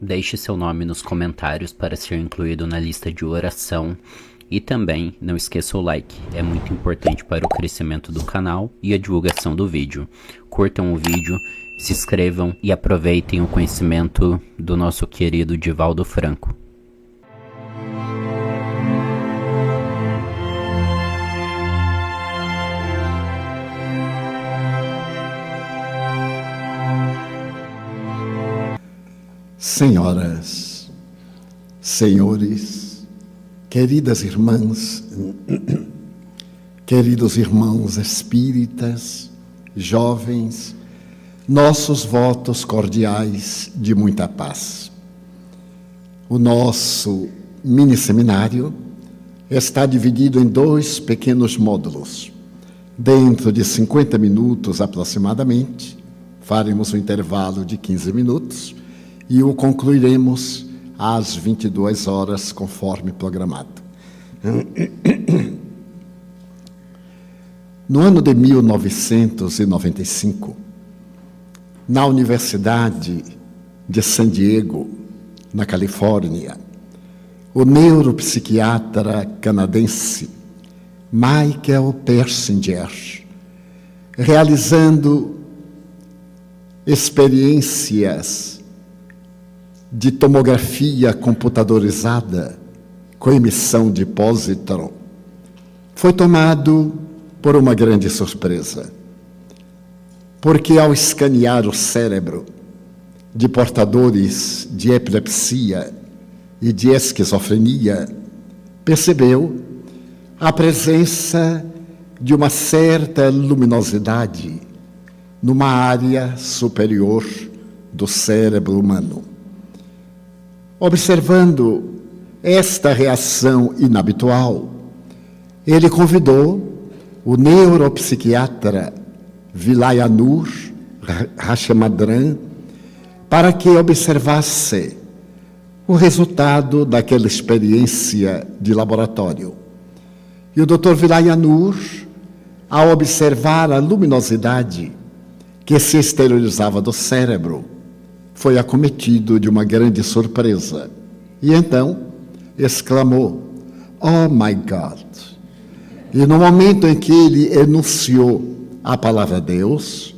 Deixe seu nome nos comentários para ser incluído na lista de oração. E também não esqueça o like, é muito importante para o crescimento do canal e a divulgação do vídeo. Curtam o vídeo, se inscrevam e aproveitem o conhecimento do nosso querido Divaldo Franco. Senhoras, senhores, queridas irmãs, queridos irmãos espíritas, jovens, nossos votos cordiais de muita paz. O nosso mini-seminário está dividido em 2 pequenos módulos. Dentro de 50 minutos aproximadamente, faremos um intervalo de 15 minutos e o concluiremos às 22 horas, conforme programado. No ano de 1995, na Universidade de San Diego, na Califórnia, o neuropsiquiatra canadense Michael Persinger, realizando experiências de tomografia computadorizada com emissão de pósitron, foi tomado por uma grande surpresa. Porque ao escanear o cérebro de portadores de epilepsia e de esquizofrenia, percebeu a presença de uma certa luminosidade numa área superior do cérebro humano. Observando esta reação inabitual, ele convidou o neuropsiquiatra Vilayanur Rachamadran para que observasse o resultado daquela experiência de laboratório. E o Dr. Vilayanur, ao observar a luminosidade que se exteriorizava do cérebro, foi acometido de uma grande surpresa. E então exclamou: "Oh my God!" E no momento em que ele enunciou a palavra Deus,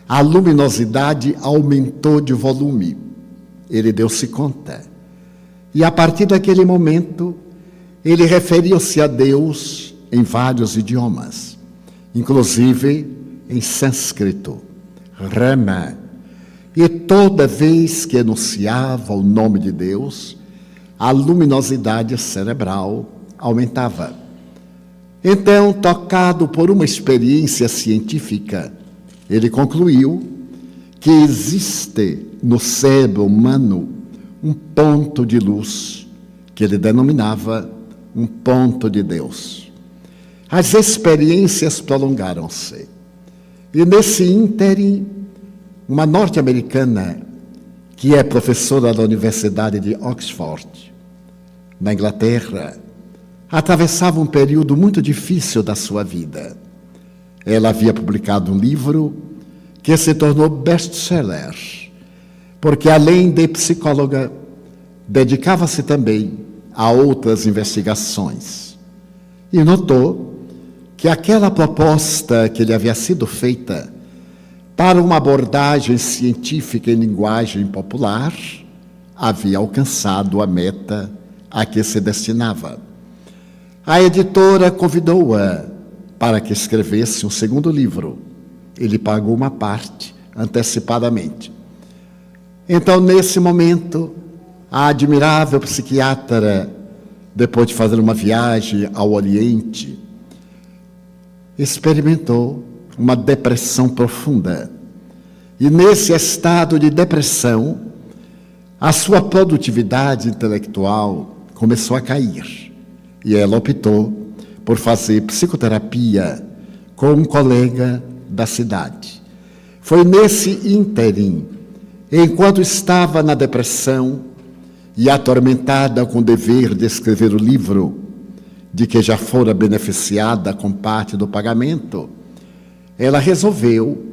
a luminosidade aumentou de volume. Ele deu-se conta. E a partir daquele momento, ele referiu-se a Deus em vários idiomas, inclusive em sânscrito, Rama. E toda vez que enunciava o nome de Deus, a luminosidade cerebral aumentava. Então, tocado por uma experiência científica, ele concluiu que existe no cérebro humano um ponto de luz, que ele denominava um ponto de Deus. As experiências prolongaram-se. E nesse ínterim, uma norte-americana, que é professora da Universidade de Oxford, na Inglaterra, atravessava um período muito difícil da sua vida. Ela havia publicado um livro que se tornou best-seller, porque além de psicóloga, dedicava-se também a outras investigações. E notou que aquela proposta que lhe havia sido feita para uma abordagem científica em linguagem popular havia alcançado a meta a que se destinava. A editora convidou-a para que escrevesse um segundo livro. Ele pagou uma parte antecipadamente. Então, nesse momento, a admirável psiquiatra, depois de fazer uma viagem ao Oriente, experimentou uma depressão profunda. E nesse estado de depressão, a sua produtividade intelectual começou a cair. E ela optou por fazer psicoterapia com um colega da cidade. Foi nesse ínterim, enquanto estava na depressão e atormentada com o dever de escrever o livro, de que já fora beneficiada com parte do pagamento, ela resolveu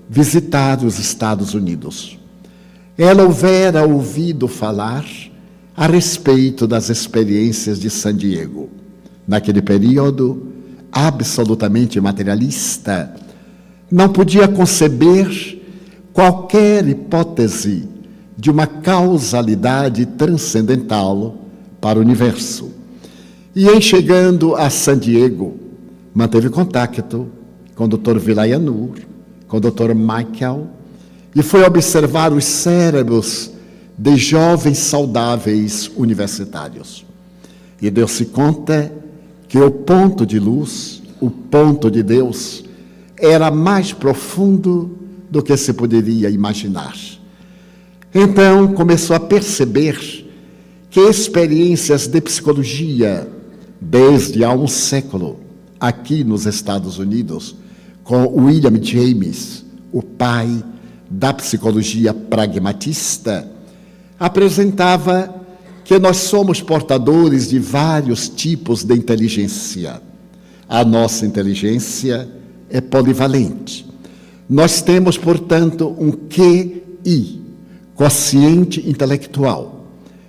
visitar os Estados Unidos. ela houvera ouvido falar a respeito das experiências de San Diego. Naquele período absolutamente materialista, não podia conceber qualquer hipótese de uma causalidade transcendental para o universo. E em chegando a San Diego, manteve contato com o Dr. Vilayanur, com o Dr. Michael, e foi observar os cérebros de jovens saudáveis universitários. E deu-se conta que o ponto de luz, o ponto de Deus, era mais profundo do que se poderia imaginar. Então começou a perceber que experiências de psicologia, desde há um século, aqui nos Estados Unidos, com William James, o pai da psicologia pragmatista, apresentava que nós somos portadores de vários tipos de inteligência. A nossa inteligência é polivalente. Nós temos, portanto, um QI, quociente intelectual.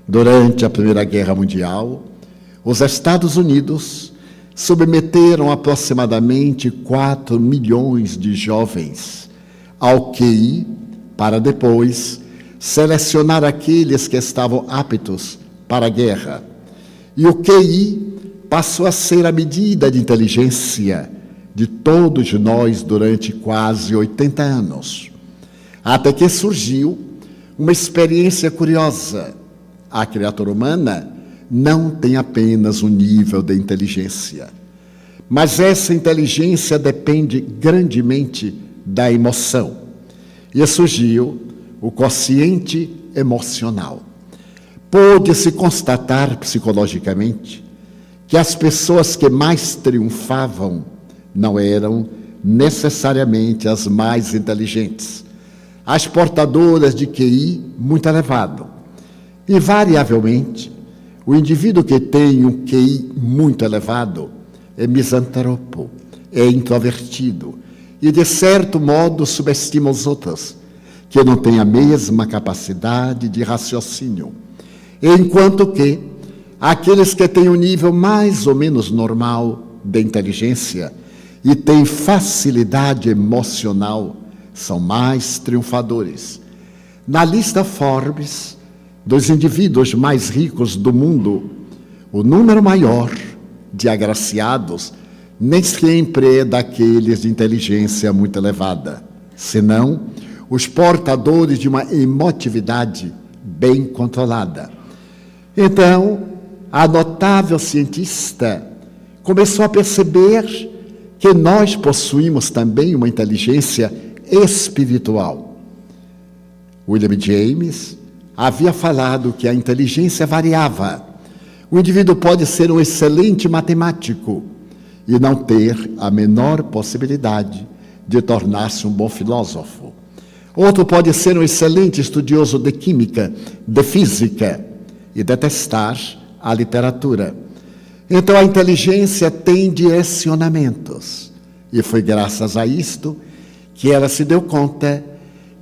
Durante a Primeira Guerra Mundial, os Estados Unidos submeteram aproximadamente 4 milhões de jovens ao QI para depois selecionar aqueles que estavam aptos para a guerra. E o QI passou a ser a medida de inteligência de todos nós durante quase 80 anos. Até que surgiu uma experiência curiosa. A criatura humana não tem apenas um nível de inteligência, mas essa inteligência depende grandemente da emoção. E surgiu o quociente emocional. Pôde-se constatar psicologicamente que as pessoas que mais triunfavam não eram necessariamente as mais inteligentes, as portadoras de QI muito elevado. Invariavelmente, o indivíduo que tem um QI muito elevado é misantropo, é introvertido e, de certo modo, subestima os outros, que não têm a mesma capacidade de raciocínio. Enquanto que aqueles que têm um nível mais ou menos normal de inteligência e têm facilidade emocional são mais triunfadores. Na lista Forbes dos indivíduos mais ricos do mundo, o número maior de agraciados nem sempre é daqueles de inteligência muito elevada, senão os portadores de uma emotividade bem controlada. Então, a notável cientista começou a perceber que nós possuímos também uma inteligência espiritual. William James havia falado que a inteligência variava. O indivíduo pode ser um excelente matemático e não ter a menor possibilidade de tornar-se um bom filósofo. Outro pode ser um excelente estudioso de química, de física, e detestar a literatura. Então a inteligência tem direcionamentos. E foi graças a isto que ela se deu conta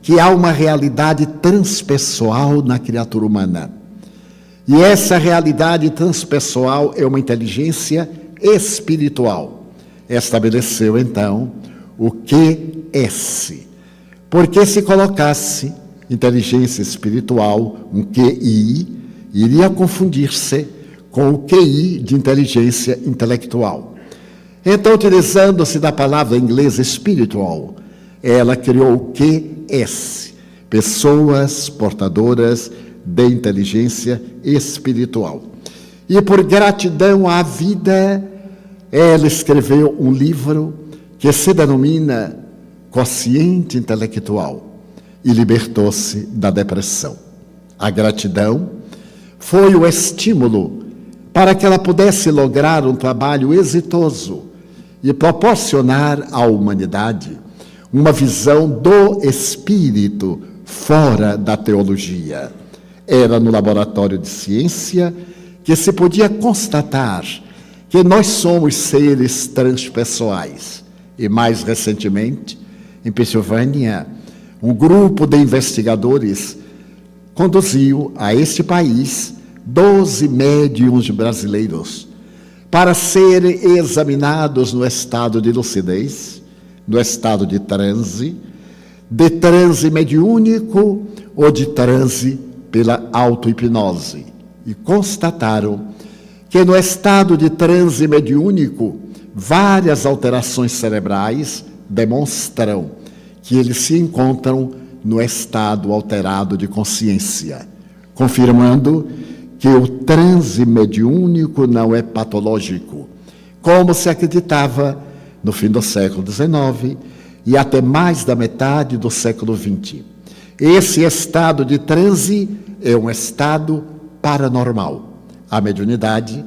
que há uma realidade transpessoal na criatura humana. E essa realidade transpessoal é uma inteligência espiritual. Estabeleceu, então, o QS. Porque se colocasse inteligência espiritual, um QI, iria confundir-se com o QI de inteligência intelectual. Então, utilizando-se da palavra inglesa spiritual, ela criou o QS, pessoas portadoras de inteligência espiritual. E por gratidão à vida, ela escreveu um livro que se denomina Quociente Intelectual e libertou-se da depressão. A gratidão foi o estímulo para que ela pudesse lograr um trabalho exitoso e proporcionar à humanidade uma visão do espírito fora da teologia. Era no laboratório de ciência que se podia constatar que nós somos seres transpessoais. E mais recentemente, em Pensilvânia, um grupo de investigadores conduziu a este país 12 médiuns brasileiros para serem examinados no estado de lucidez, no estado de transe mediúnico ou de transe pela auto-hipnose. E constataram que no estado de transe mediúnico, várias alterações cerebrais demonstram que eles se encontram no estado alterado de consciência, confirmando que o transe mediúnico não é patológico, como se acreditava no fim do século XIX e até mais da metade do século XX. Esse estado de transe é um estado paranormal. A mediunidade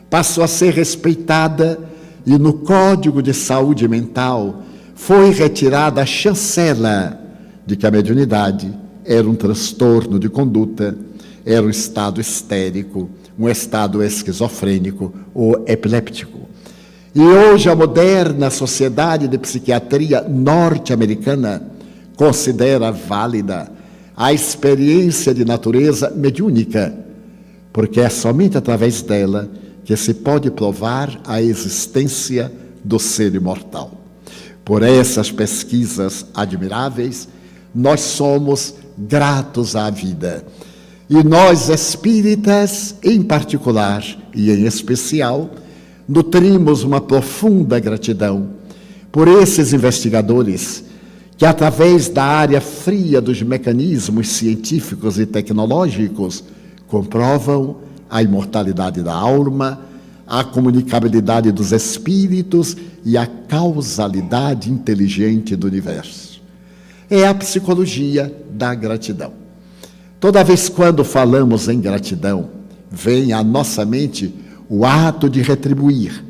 passou a ser respeitada e no Código de Saúde Mental foi retirada a chancela de que a mediunidade era um transtorno de conduta, era um estado histérico, um estado esquizofrênico ou epiléptico. E hoje a moderna sociedade de psiquiatria norte-americana considera válida a experiência de natureza mediúnica, porque é somente através dela que se pode provar a existência do ser imortal. Por essas pesquisas admiráveis, nós somos gratos à vida. E nós, espíritas, em particular e em especial, nutrimos uma profunda gratidão por esses investigadores que, através da área fria dos mecanismos científicos e tecnológicos, comprovam a imortalidade da alma, a comunicabilidade dos espíritos e a causalidade inteligente do universo. É a psicologia da gratidão. Toda vez quando falamos em gratidão, vem à nossa mente o ato de retribuir.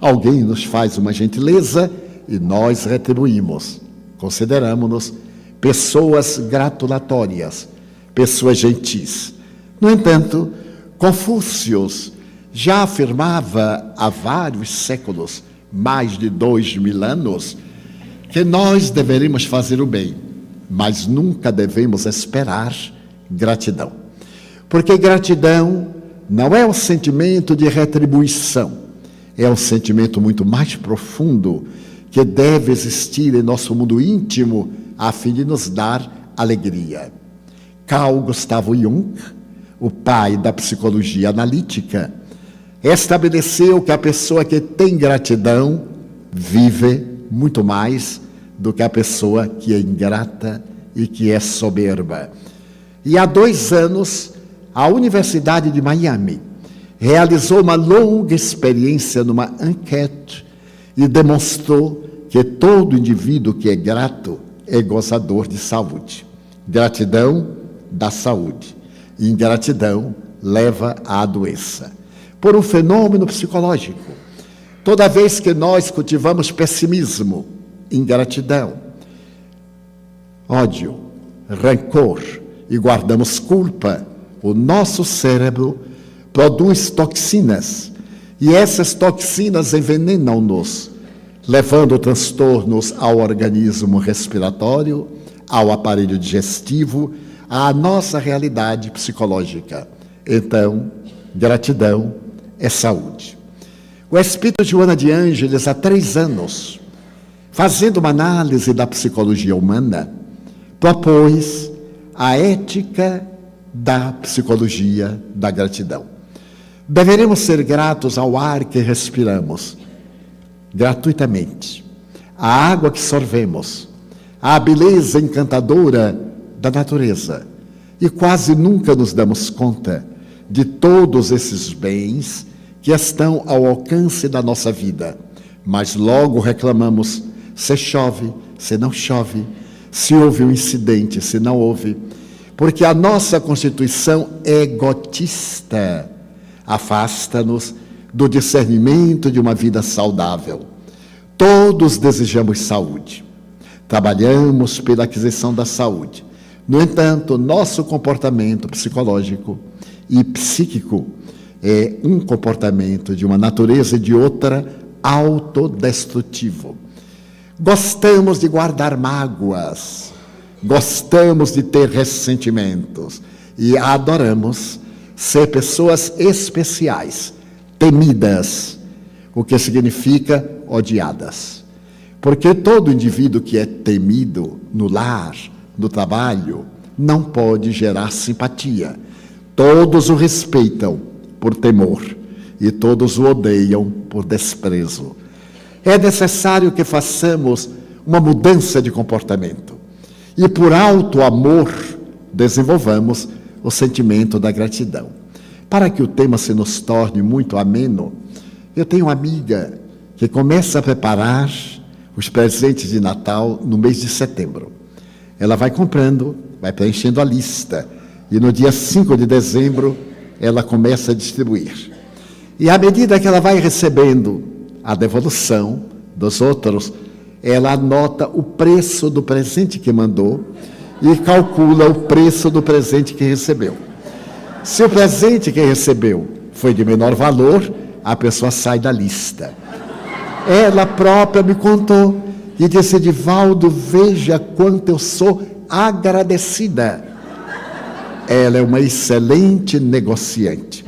Alguém nos faz uma gentileza e nós retribuímos. Consideramos-nos pessoas gratulatórias, pessoas gentis. No entanto, Confúcio já afirmava há vários séculos, mais de 2000 anos, que nós deveríamos fazer o bem, mas nunca devemos esperar gratidão. Porque gratidão não é um sentimento de retribuição, é um sentimento muito mais profundo que deve existir em nosso mundo íntimo a fim de nos dar alegria. Carl Gustav Jung, o pai da psicologia analítica, estabeleceu que a pessoa que tem gratidão vive muito mais do que a pessoa que é ingrata e que é soberba. E há 2 anos, a Universidade de Miami realizou uma longa experiência numa enquete e demonstrou que todo indivíduo que é grato é gozador de saúde. Gratidão dá saúde. E ingratidão leva à doença. Por um fenômeno psicológico. Toda vez que nós cultivamos pessimismo, ingratidão, ódio, rancor e guardamos culpa, o nosso cérebro produz toxinas. E essas toxinas envenenam-nos, levando transtornos ao organismo respiratório, ao aparelho digestivo, à nossa realidade psicológica. Então, gratidão é saúde. O espírito Joana de Ângeles, há 3 anos, fazendo uma análise da psicologia humana, propôs a ética da psicologia da gratidão. Deveremos ser gratos ao ar que respiramos, gratuitamente, à água que sorvemos, à beleza encantadora da natureza. E quase nunca nos damos conta de todos esses bens que estão ao alcance da nossa vida. Mas logo reclamamos se chove, se não chove, se houve um incidente, se não houve, porque a nossa constituição egotista afasta-nos do discernimento de uma vida saudável. Todos desejamos saúde, trabalhamos pela aquisição da saúde. No entanto, nosso comportamento psicológico e psíquico é um comportamento de uma natureza e de outra autodestrutivo. Gostamos de guardar mágoas, gostamos de ter ressentimentos e a adoramos ser pessoas especiais, temidas, o que significa odiadas. Porque todo indivíduo que é temido no lar, no trabalho, não pode gerar simpatia. Todos o respeitam por temor e todos o odeiam por desprezo. É necessário que façamos uma mudança de comportamento e, por alto amor, desenvolvamos o sentimento da gratidão. Para que o tema se nos torne muito ameno, eu tenho uma amiga que começa a preparar os presentes de Natal no mês de setembro. Ela vai comprando, vai preenchendo a lista e no dia 5 de dezembro ela começa a distribuir. E à medida que ela vai recebendo a devolução dos outros, ela anota o preço do presente que mandou e calcula o preço do presente que recebeu. Se o presente que recebeu foi de menor valor, a pessoa sai da lista. Ela própria me contou e disse: Edivaldo, veja quanto eu sou agradecida. Ela é uma excelente negociante.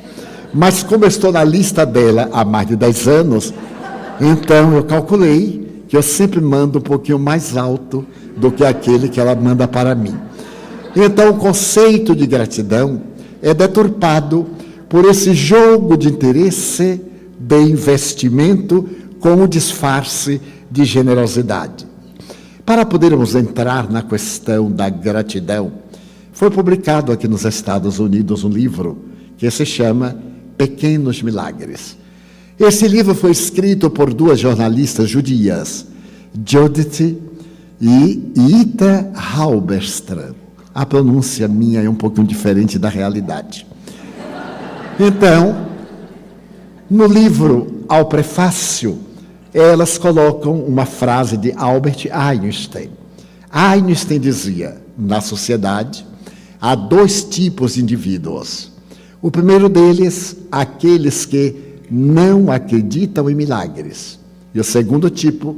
Mas como eu estou na lista dela há mais de 10 anos, então eu calculei que eu sempre mando um pouquinho mais alto do que aquele que ela manda para mim. Então o conceito de gratidão é deturpado por esse jogo de interesse, de investimento, com o disfarce de generosidade. Para podermos entrar na questão da gratidão, foi publicado aqui nos Estados Unidos um livro que se chama Pequenos Milagres. Esse livro foi escrito por duas jornalistas judias, Judith e Ita Halberström. A pronúncia minha é um pouquinho diferente da realidade. Então, no livro, ao prefácio, elas colocam uma frase de Albert Einstein. Einstein dizia: na sociedade há 2 tipos de indivíduos. O primeiro deles, aqueles que não acreditam em milagres. E o segundo tipo,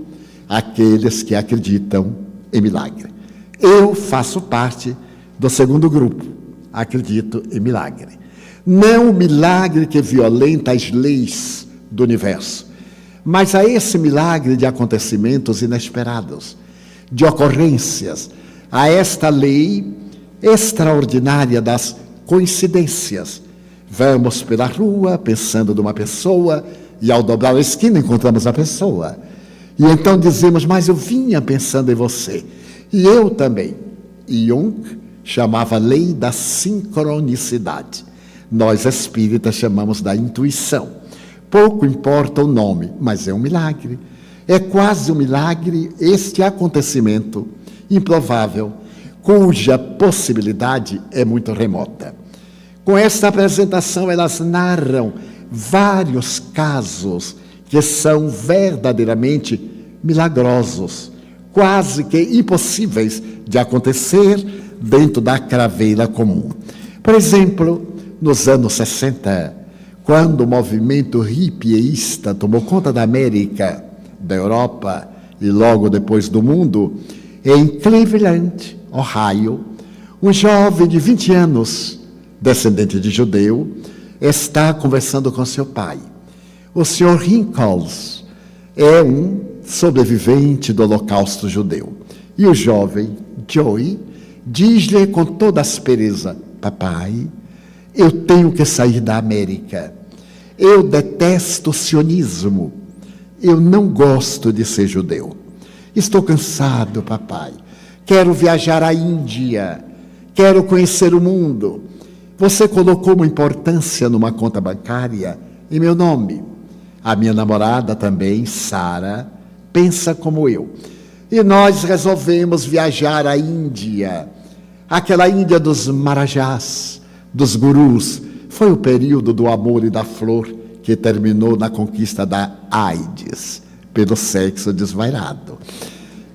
aqueles que acreditam em milagre. Eu faço parte do segundo grupo, acredito em milagre. Não o milagre que violenta as leis do universo, mas a esse milagre de acontecimentos inesperados, de ocorrências, a esta lei extraordinária das coincidências. Vamos pela rua pensando numa pessoa e ao dobrar a esquina encontramos a pessoa. E então dizemos: mas eu vinha pensando em você. E eu também. Jung chamava a lei da sincronicidade. Nós espíritas chamamos da intuição. Pouco importa o nome, mas é um milagre. É quase um milagre este acontecimento improvável, cuja possibilidade é muito remota. Com esta apresentação, elas narram vários casos que são verdadeiramente milagrosos, quase que impossíveis de acontecer dentro da craveira comum. Por exemplo, nos anos 60, quando o movimento hippieísta tomou conta da América, da Europa e logo depois do mundo, em Cleveland, Ohio, um jovem de 20 anos, descendente de judeu, está conversando com seu pai. O Sr. Hinckles é um sobrevivente do Holocausto judeu. E o jovem, Joey, diz-lhe com toda aspereza: papai, eu tenho que sair da América. Eu detesto o sionismo. Eu não gosto de ser judeu. Estou cansado, papai. Quero viajar à Índia. Quero conhecer o mundo. Você colocou uma importância numa conta bancária em meu nome. A minha namorada também, Sara, pensa como eu. E nós resolvemos viajar à Índia. Aquela Índia dos marajás, dos gurus. Foi o período do amor e da flor que terminou na conquista da AIDS, pelo sexo desvairado.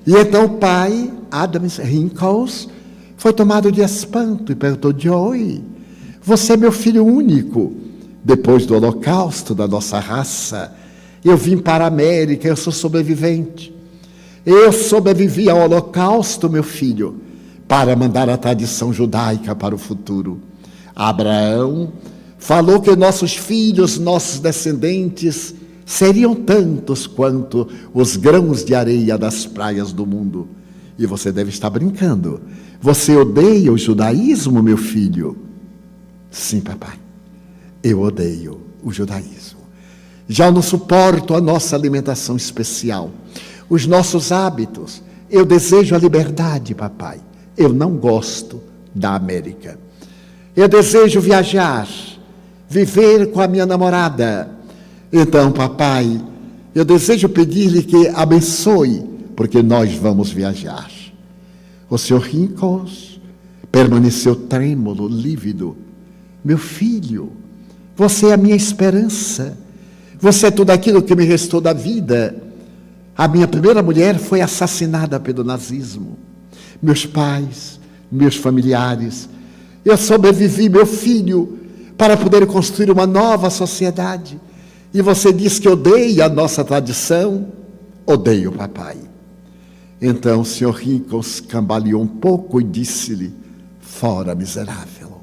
E então o pai, Adam Hinckles, foi tomado de espanto e perguntou: Joey, você é meu filho único. Depois do holocausto da nossa raça, eu vim para a América, eu sou sobrevivente. Eu sobrevivi ao holocausto, meu filho, para mandar a tradição judaica para o futuro. Abraão falou que nossos filhos, nossos descendentes, seriam tantos quanto os grãos de areia das praias do mundo. E você deve estar brincando. Você odeia o judaísmo, meu filho? Sim, papai. Eu odeio o judaísmo. Já não suporto a nossa alimentação especial, os nossos hábitos. Eu desejo a liberdade, papai. Eu não gosto da América. Eu desejo viajar, viver com a minha namorada. Então, papai, eu desejo pedir-lhe que abençoe, porque nós vamos viajar. O Sr. Rincos permaneceu trêmulo, lívido. Meu filho, você é a minha esperança. Você é tudo aquilo que me restou da vida. A minha primeira mulher foi assassinada pelo nazismo. Meus pais, meus familiares. Eu sobrevivi, meu filho, para poder construir uma nova sociedade. E você diz que odeia a nossa tradição? Odeio, papai. Então o Sr. Rincos cambaleou um pouco e disse-lhe: fora, miserável.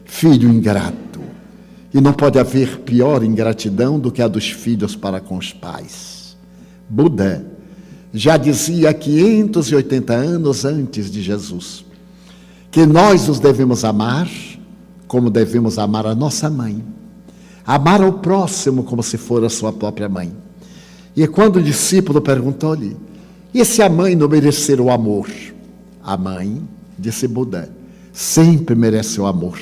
Filho ingrato. E não pode haver pior ingratidão do que a dos filhos para com os pais. Buda já dizia há 580 anos antes de Jesus que nós os devemos amar como devemos amar a nossa mãe. Amar ao próximo como se for a sua própria mãe. E quando o discípulo perguntou-lhe: e se a mãe não merecer o amor? A mãe, disse Buda, sempre merece o amor.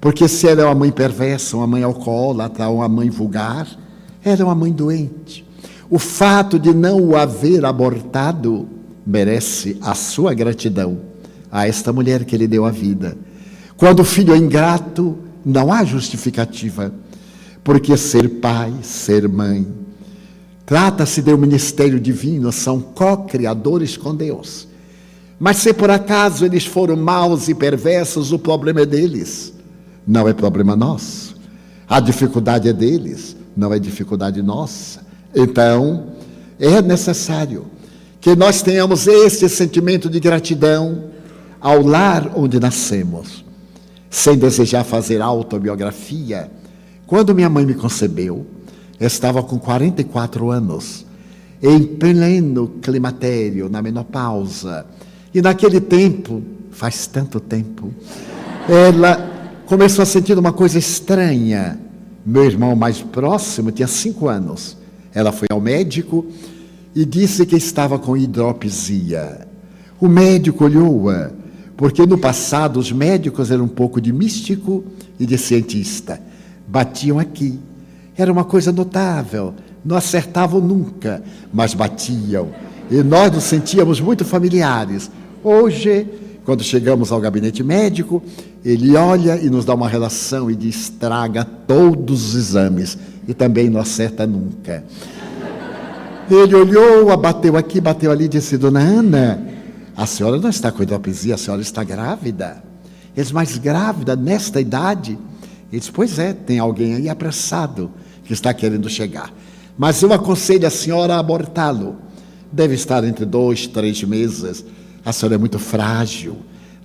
Porque se ela é uma mãe perversa, uma mãe alcoólatra, uma mãe vulgar, ela é uma mãe doente. O fato de não o haver abortado merece a sua gratidão a esta mulher que lhe deu a vida. Quando o filho é ingrato, não há justificativa, porque ser pai, ser mãe, trata-se de um ministério divino, são co-criadores com Deus. Mas se por acaso eles foram maus e perversos, o problema é deles, não é problema nosso. A dificuldade é deles, não é dificuldade nossa. Então, é necessário que nós tenhamos este sentimento de gratidão ao lar onde nascemos. Sem desejar fazer autobiografia, quando minha mãe me concebeu, eu estava com 44 anos, em pleno climatério, na menopausa. E naquele tempo, faz tanto tempo, ela começou a sentir uma coisa estranha. Meu irmão mais próximo tinha 5 anos. Ela foi ao médico e disse que estava com hidropisia. O médico olhou-a, porque no passado os médicos eram um pouco de místico e de cientista. Batiam aqui. Era uma coisa notável. Não acertavam nunca, mas batiam. E nós nos sentíamos muito familiares. Hoje, quando chegamos ao gabinete médico, ele olha e nos dá uma relação e diz: traga todos os exames. E também não acerta nunca. Ele olhou, bateu aqui, bateu ali e disse: dona Ana, a senhora não está com hidropisia, a senhora está grávida. Ele disse: mas grávida nesta idade? Ele disse: pois é, tem alguém aí apressado que está querendo chegar. Mas eu aconselho a senhora a abortá-lo. Deve estar entre 2, 3 meses. A senhora é muito frágil.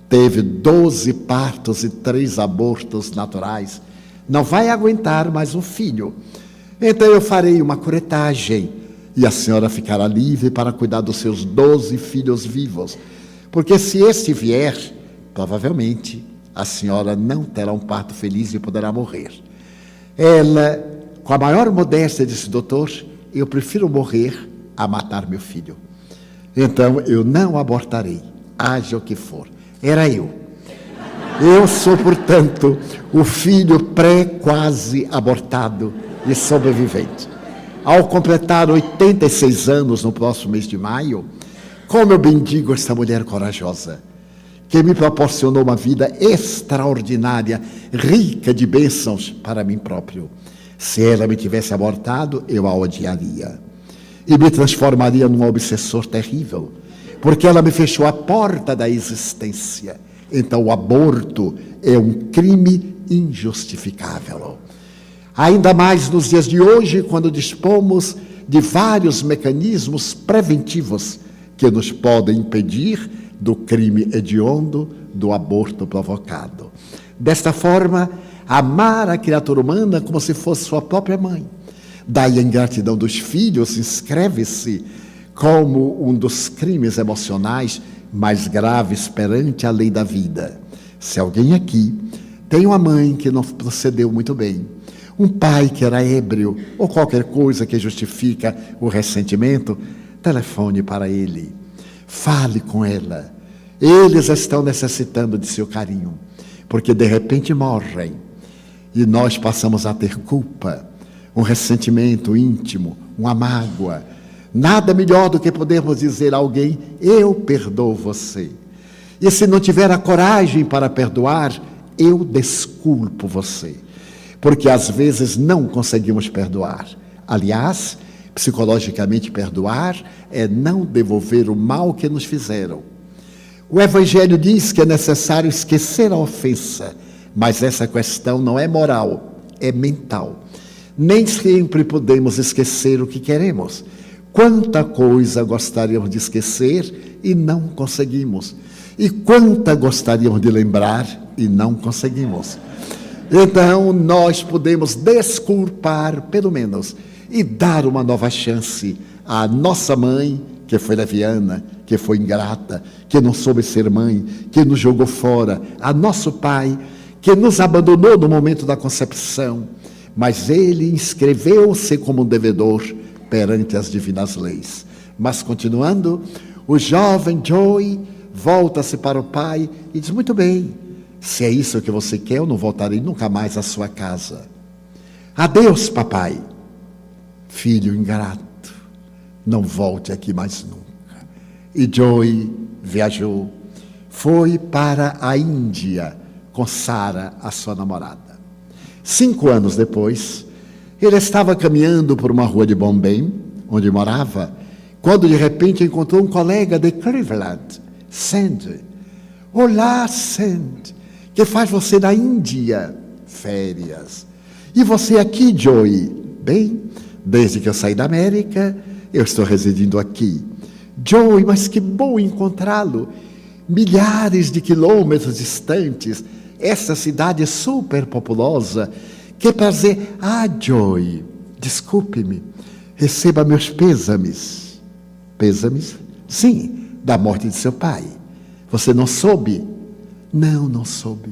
Teve 12 partos e 3 abortos naturais. Não vai aguentar mais um filho. Então eu farei uma curetagem e a senhora ficará livre para cuidar dos seus 12 filhos vivos. Porque se este vier, provavelmente a senhora não terá um parto feliz e poderá morrer. Ela, com a maior modéstia, disse: doutor, eu prefiro morrer a matar meu filho. Então eu não abortarei, haja o que for. Era eu. Eu sou, portanto, o filho quase abortado e sobrevivente. Ao completar 86 anos no próximo mês de maio, como eu bendigo esta mulher corajosa, que me proporcionou uma vida extraordinária, rica de bênçãos para mim próprio. Se ela me tivesse abortado, eu a odiaria. E me transformaria num obsessor terrível, porque ela me fechou a porta da existência. Então o aborto é um crime injustificável. Ainda mais nos dias de hoje, quando dispomos de vários mecanismos preventivos que nos podem impedir do crime hediondo do aborto provocado. Desta forma, amar a criatura humana como se fosse sua própria mãe. Daí a ingratidão dos filhos inscreve-se como um dos crimes emocionais mais graves perante a lei da vida. Se alguém aqui tem uma mãe que não procedeu muito bem, um pai que era ébrio ou qualquer coisa que justifica o ressentimento, telefone para ele, fale com ela. Eles estão necessitando de seu carinho, porque de repente morrem e nós passamos a ter culpa, um ressentimento íntimo, uma mágoa. Nada melhor do que podermos dizer a alguém: eu perdoo você. E se não tiver a coragem para perdoar, eu desculpo você. Porque às vezes não conseguimos perdoar. Aliás, psicologicamente perdoar é não devolver o mal que nos fizeram. O Evangelho diz que é necessário esquecer a ofensa, mas essa questão não é moral, é mental. Nem sempre podemos esquecer o que queremos. Quanta coisa gostaríamos de esquecer e não conseguimos. E quanta gostaríamos de lembrar e não conseguimos. Então, nós podemos desculpar, pelo menos, e dar uma nova chance à nossa mãe, que foi leviana, que foi ingrata, que não soube ser mãe, que nos jogou fora, a nosso pai, que nos abandonou no momento da concepção, mas ele inscreveu-se como um devedor perante as divinas leis. Mas continuando, o jovem Joey volta-se para o pai e diz: muito bem, se é isso que você quer, eu não voltarei nunca mais à sua casa. Adeus, papai. Filho ingrato, não volte aqui mais nunca. E Joey viajou, foi para a Índia com Sara, a sua namorada. 5 anos depois, ele estava caminhando por uma rua de Bombay, onde morava, quando de repente encontrou um colega de Cleveland, Sandy. Olá, Sandy, que faz você na Índia? Férias. E você aqui, Joey? Bem, desde que eu saí da América, eu estou residindo aqui. Joey, mas que bom encontrá-lo. Milhares de quilômetros distantes, essa cidade é super populosa. Que prazer. Ah, Joey, desculpe-me, receba meus pêsames. Pêsames? Sim, da morte de seu pai. Você não soube? Não, não soube.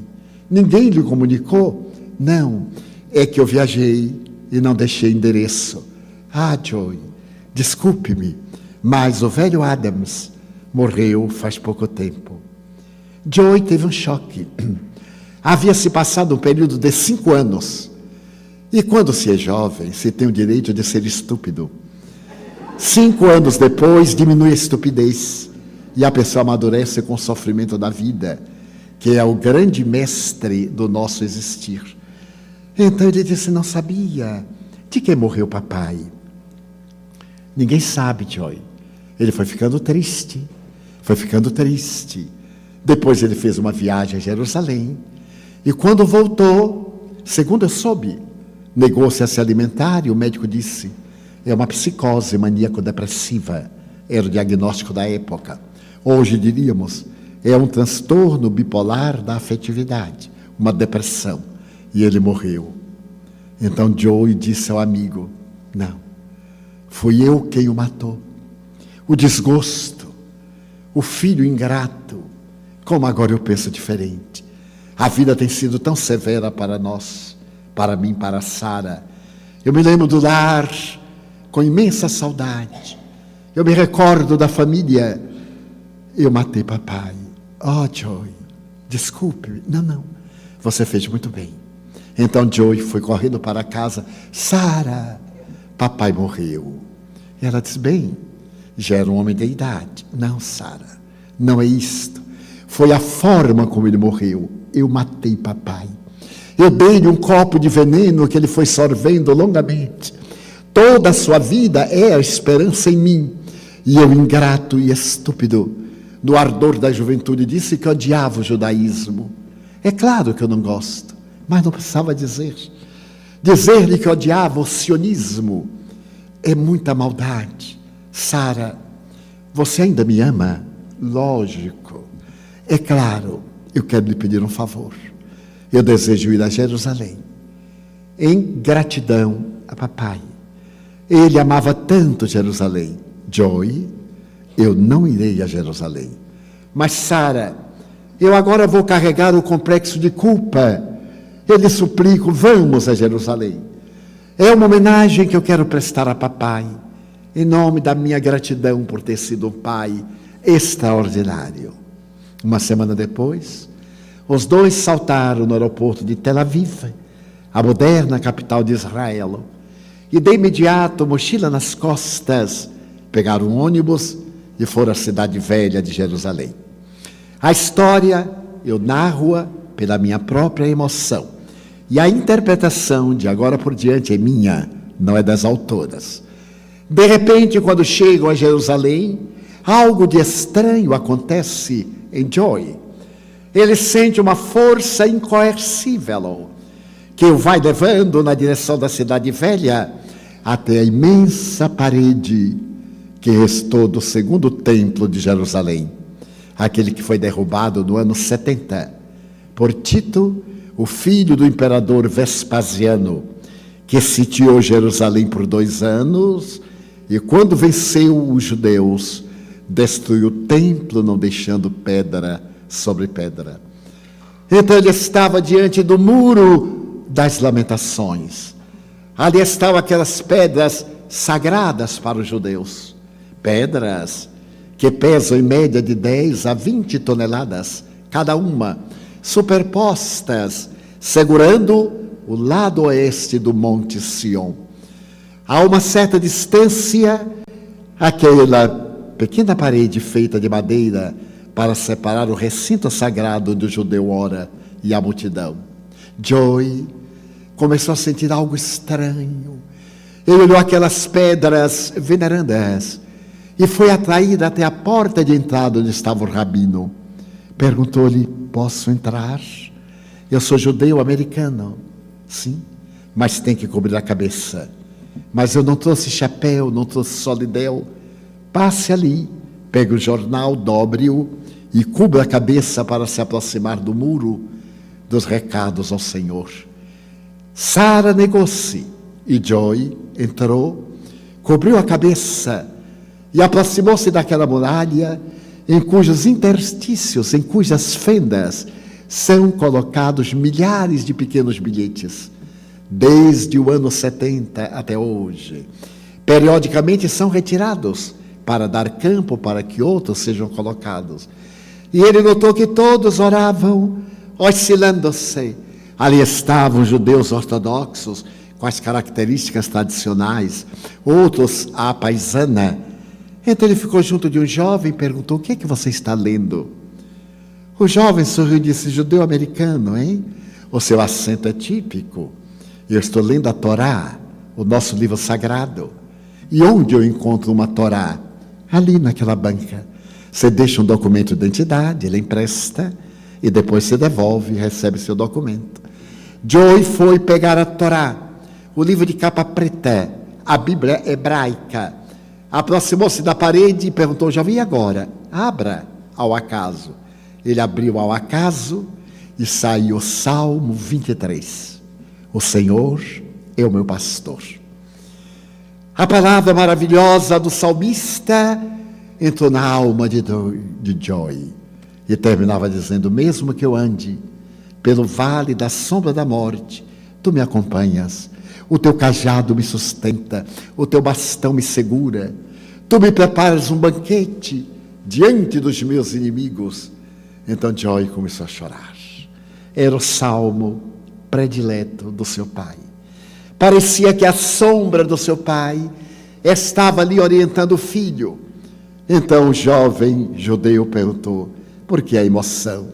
Ninguém lhe comunicou? Não, é que eu viajei e não deixei endereço. Ah, Joey, desculpe-me, mas o velho Adams morreu faz pouco tempo. Joey teve um choque. Havia se passado um período de 5 anos. E quando se é jovem, se tem o direito de ser estúpido. 5 anos depois, diminui a estupidez. E a pessoa amadurece com o sofrimento da vida, que é o grande mestre do nosso existir. Então ele disse: não sabia. De que morreu papai? Ninguém sabe, Joey. Ele foi ficando triste. Foi ficando triste. Depois ele fez uma viagem a Jerusalém. E quando voltou, segundo eu soube, negou-se a se alimentar e o médico disse: é uma psicose maníaco-depressiva. Era o diagnóstico da época. Hoje diríamos, é um transtorno bipolar da afetividade, uma depressão. E ele morreu. Então Joey disse ao amigo: não, fui eu quem o matou. O desgosto, o filho ingrato. Como agora eu penso diferente. A vida tem sido tão severa para nós, para mim, para Sara. Eu me lembro do lar com imensa saudade. Eu me recordo da família. Eu matei papai. Oh, Joey, desculpe. Não, você fez muito bem. Então Joey foi correndo para casa. Sara, papai morreu. E ela disse: bem, já era um homem de idade. Não, Sara, não é isto. Foi a forma como ele morreu. Eu matei papai. Eu dei-lhe um copo de veneno que ele foi sorvendo longamente. Toda a sua vida é a esperança em mim. E eu, ingrato e estúpido, no ardor da juventude, disse que odiava o judaísmo. É claro que eu não gosto, mas não precisava dizer. Dizer-lhe que odiava o sionismo é muita maldade. Sara, você ainda me ama? Lógico. É claro, eu quero lhe pedir um favor. eu desejo ir a Jerusalém, em gratidão a papai. Ele amava tanto Jerusalém. Joy, eu não irei a Jerusalém. Mas Sara, eu agora vou carregar o complexo de culpa. Eu lhe suplico, vamos a Jerusalém. É uma homenagem que eu quero prestar a papai, em nome da minha gratidão por ter sido um pai extraordinário. Uma semana depois, os dois saltaram no aeroporto de Tel Aviv, a moderna capital de Israel, e de imediato, mochila nas costas, pegaram um ônibus e foram à cidade velha de Jerusalém. A história eu narro-a pela minha própria emoção, e a interpretação de agora por diante é minha, não é das autoras. De repente, quando chegam a Jerusalém, algo de estranho acontece em Joy. Ele sente uma força incoercível que o vai levando na direção da cidade velha até a imensa parede que restou do segundo templo de Jerusalém, aquele que foi derrubado no ano 70 por Tito, o filho do imperador Vespasiano, que sitiou Jerusalém por 2 anos e, quando venceu os judeus, destruiu o templo, não deixando pedra sobre pedra. Então ele estava diante do muro das lamentações. Ali estavam aquelas pedras sagradas para os judeus, pedras que pesam em média de 10 a 20 toneladas cada uma, superpostas, segurando o lado oeste do Monte Sião. A uma certa distância, aquela pequena parede feita de madeira para separar o recinto sagrado onde o judeu ora e a multidão. Joy começou a sentir algo estranho. Ele olhou aquelas pedras venerandas e foi atraído até a porta de entrada onde estava o rabino. Perguntou-lhe, posso entrar? Eu sou judeu americano. Sim, mas tem que cobrir a cabeça. Mas eu não trouxe chapéu, não trouxe solideu. Passe ali, pegue o jornal, dobre-o e cubra a cabeça para se aproximar do muro dos recados ao Senhor. Sara negou-se e Joy entrou, cobriu a cabeça e aproximou-se daquela muralha em cujos interstícios, em cujas fendas são colocados milhares de pequenos bilhetes, desde o ano 70 até hoje. Periodicamente são retirados para dar campo para que outros sejam colocados. E ele notou que todos oravam, oscilando-se. Ali estavam os judeus ortodoxos, com as características tradicionais, outros à paisana. Então ele ficou junto de um jovem e perguntou, o que é que você está lendo? O jovem sorriu e disse, judeu americano, hein? O seu acento é típico. Eu estou lendo a Torá, o nosso livro sagrado. E onde eu encontro uma Torá? Ali naquela banca. Você deixa um documento de identidade, ele empresta, e depois você devolve e recebe seu documento. Joy foi pegar a Torá, o livro de capa preta, a Bíblia hebraica. Aproximou-se da parede e perguntou, jovem, e agora? Abra ao acaso. Ele abriu ao acaso e saiu o Salmo 23. O Senhor é o meu pastor. A palavra maravilhosa do salmista entrou na alma de Joy e terminava dizendo, mesmo que eu ande pelo vale da sombra da morte, tu me acompanhas, o teu cajado me sustenta, o teu bastão me segura, tu me preparas um banquete diante dos meus inimigos. Então Joy começou a chorar. Era o salmo predileto do seu pai. Parecia que a sombra do seu pai estava ali orientando o filho. Então o jovem judeu perguntou, por que a emoção?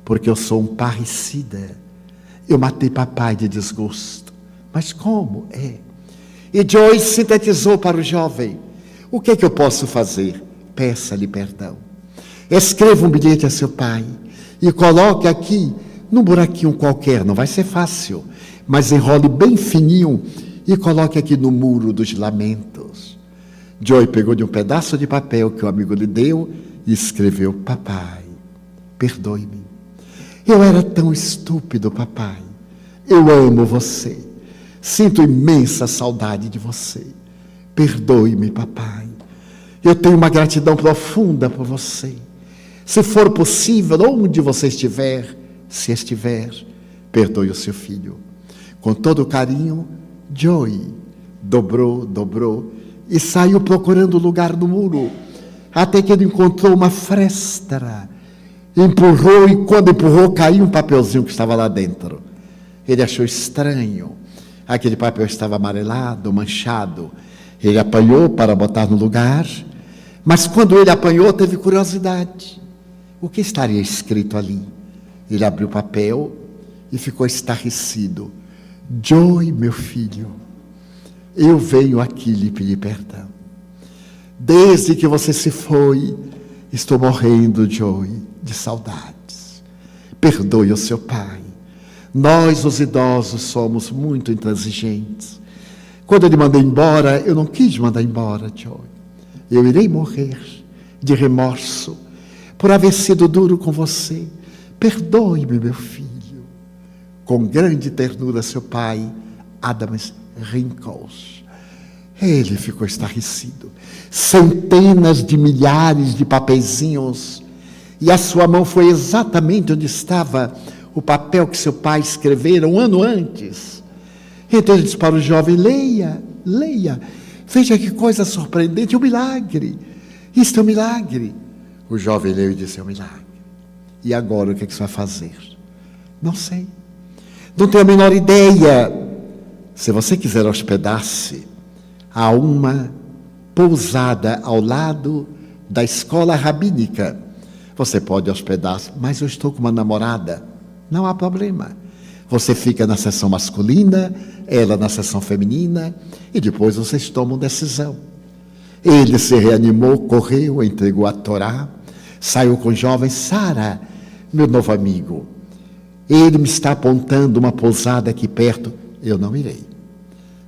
Porque eu sou um parricida. Eu matei papai de desgosto. Mas como é? E Joy sintetizou para o jovem, o que é que eu posso fazer? Peça-lhe perdão. Escreva um bilhete a seu pai e coloque aqui, num buraquinho qualquer, não vai ser fácil, mas enrole bem fininho e coloque aqui no muro dos lamentos. Joy pegou de um pedaço de papel que o amigo lhe deu e escreveu, papai, perdoe-me. Eu era tão estúpido, papai. Eu amo você. Sinto imensa saudade de você. Perdoe-me, papai. Eu tenho uma gratidão profunda por você. Se for possível, onde você estiver, se estiver, perdoe o seu filho. Com todo carinho, Joey dobrou e saiu procurando lugar no muro, até que ele encontrou uma fresta. Empurrou e quando empurrou, caiu um papelzinho que estava lá dentro. Ele achou estranho. Aquele papel estava amarelado, manchado. Ele apanhou para botar no lugar, mas quando ele apanhou, teve curiosidade. O que estaria escrito ali? Ele abriu o papel e ficou estarrecido. Joey, meu filho, eu venho aqui lhe pedir perdão. Desde que você se foi, estou morrendo, Joey, de saudades. Perdoe o seu pai. Nós, os idosos, somos muito intransigentes. Quando ele mandou embora, eu não quis mandar embora, Joey. Eu irei morrer de remorso por haver sido duro com você. Perdoe-me, meu filho. Com grande ternura, seu pai, Adams Rinkles. Ele ficou estarrecido. Centenas de milhares de papeizinhos. E a sua mão foi exatamente onde estava o papel que seu pai escrevera um ano antes. Então ele disse para o jovem, leia. Veja que coisa surpreendente, um milagre. Isto é um milagre. O jovem leu e disse, é um milagre. E agora o que você vai fazer? Não sei. Não tenho a menor ideia. Se você quiser hospedar-se, há uma pousada ao lado da escola rabínica. Você pode hospedar-se, mas eu estou com uma namorada. Não há problema. Você fica na seção masculina, ela na seção feminina, e depois vocês tomam decisão. Ele se reanimou, correu, entregou a Torá, saiu com o jovem Sara, meu novo amigo. Ele me está apontando uma pousada aqui perto. Eu não irei.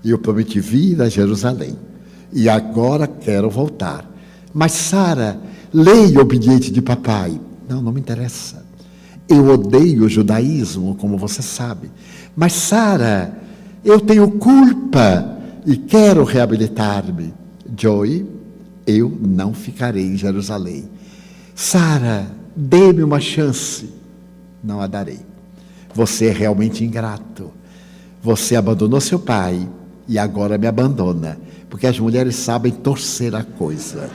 Eu prometi vir a Jerusalém. E agora quero voltar. Mas Sara, leia o bilhete de papai. Não me interessa. Eu odeio o judaísmo, como você sabe. Mas Sara, eu tenho culpa e quero reabilitar-me. Joey, eu não ficarei em Jerusalém. Sara, dê-me uma chance. Não a darei. Você é realmente ingrato. Você abandonou seu pai e agora me abandona. Porque as mulheres sabem torcer a coisa.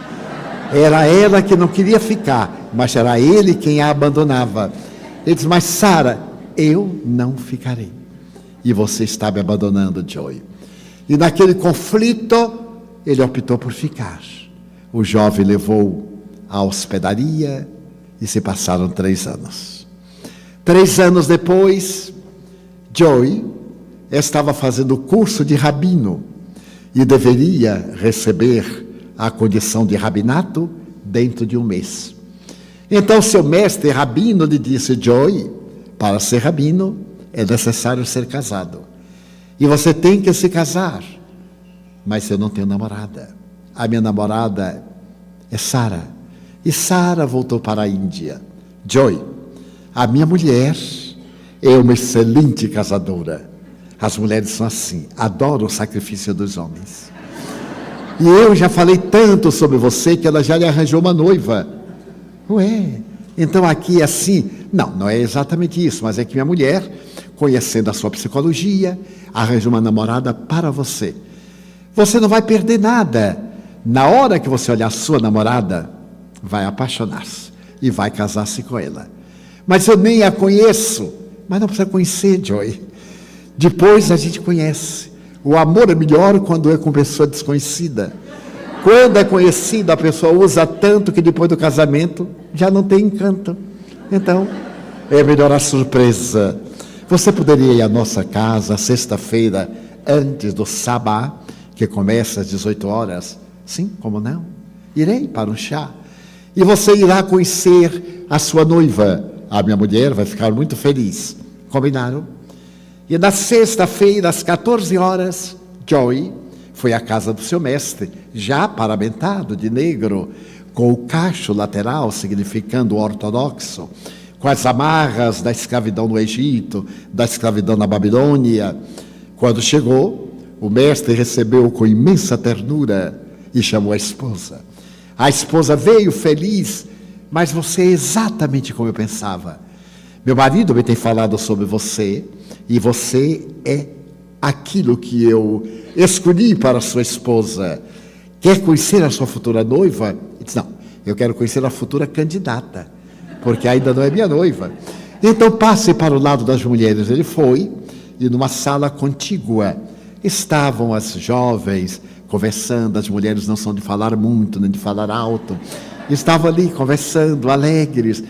Era ela que não queria ficar, mas era ele quem a abandonava. Ele diz, mas Sara, eu não ficarei. E você está me abandonando, Joey. E naquele conflito, ele optou por ficar. O jovem levou à hospedaria e se passaram 3 anos. 3 anos depois, Joey estava fazendo o curso de rabino e deveria receber a condição de rabinato dentro de um mês. Então seu mestre rabino lhe disse, Joey, para ser rabino é necessário ser casado. E você tem que se casar. Mas eu não tenho namorada. A minha namorada é Sara. E Sara voltou para a Índia. Joey, a minha mulher é uma excelente casadora. As mulheres são assim, adoram o sacrifício dos homens. E eu já falei tanto sobre você que ela já lhe arranjou uma noiva. Ué, então aqui é assim? Não é exatamente isso, mas é que minha mulher, conhecendo a sua psicologia, arranjou uma namorada para você. Você não vai perder nada. Na hora que você olhar a sua namorada, vai apaixonar-se e vai casar-se com ela. Mas eu nem a conheço. Mas não precisa conhecer, Joey. Depois a gente conhece. O amor é melhor quando é com pessoa desconhecida. Quando é conhecida, a pessoa usa tanto que depois do casamento já não tem encanto. Então, é melhor a surpresa. Você poderia ir à nossa casa sexta-feira, antes do Sabá, que começa às 18 horas? Sim, como não? Irei para um chá. E você irá conhecer a sua noiva. A minha mulher vai ficar muito feliz. Combinaram? E na sexta-feira, às 14 horas, Joey foi à casa do seu mestre, já paramentado de negro, com o cacho lateral, significando ortodoxo, com as amarras da escravidão no Egito, da escravidão na Babilônia. Quando chegou, o mestre recebeu com imensa ternura e chamou a esposa. A esposa veio feliz, mas você é exatamente como eu pensava. Meu marido me tem falado sobre você, e você é aquilo que eu escolhi para sua esposa. Quer conhecer a sua futura noiva? Ele disse, não, eu quero conhecer a futura candidata, porque ainda não é minha noiva. Então passe para o lado das mulheres. Ele foi, e numa sala contígua estavam as jovens conversando. As mulheres não são de falar muito, nem de falar alto. Estavam ali conversando, alegres.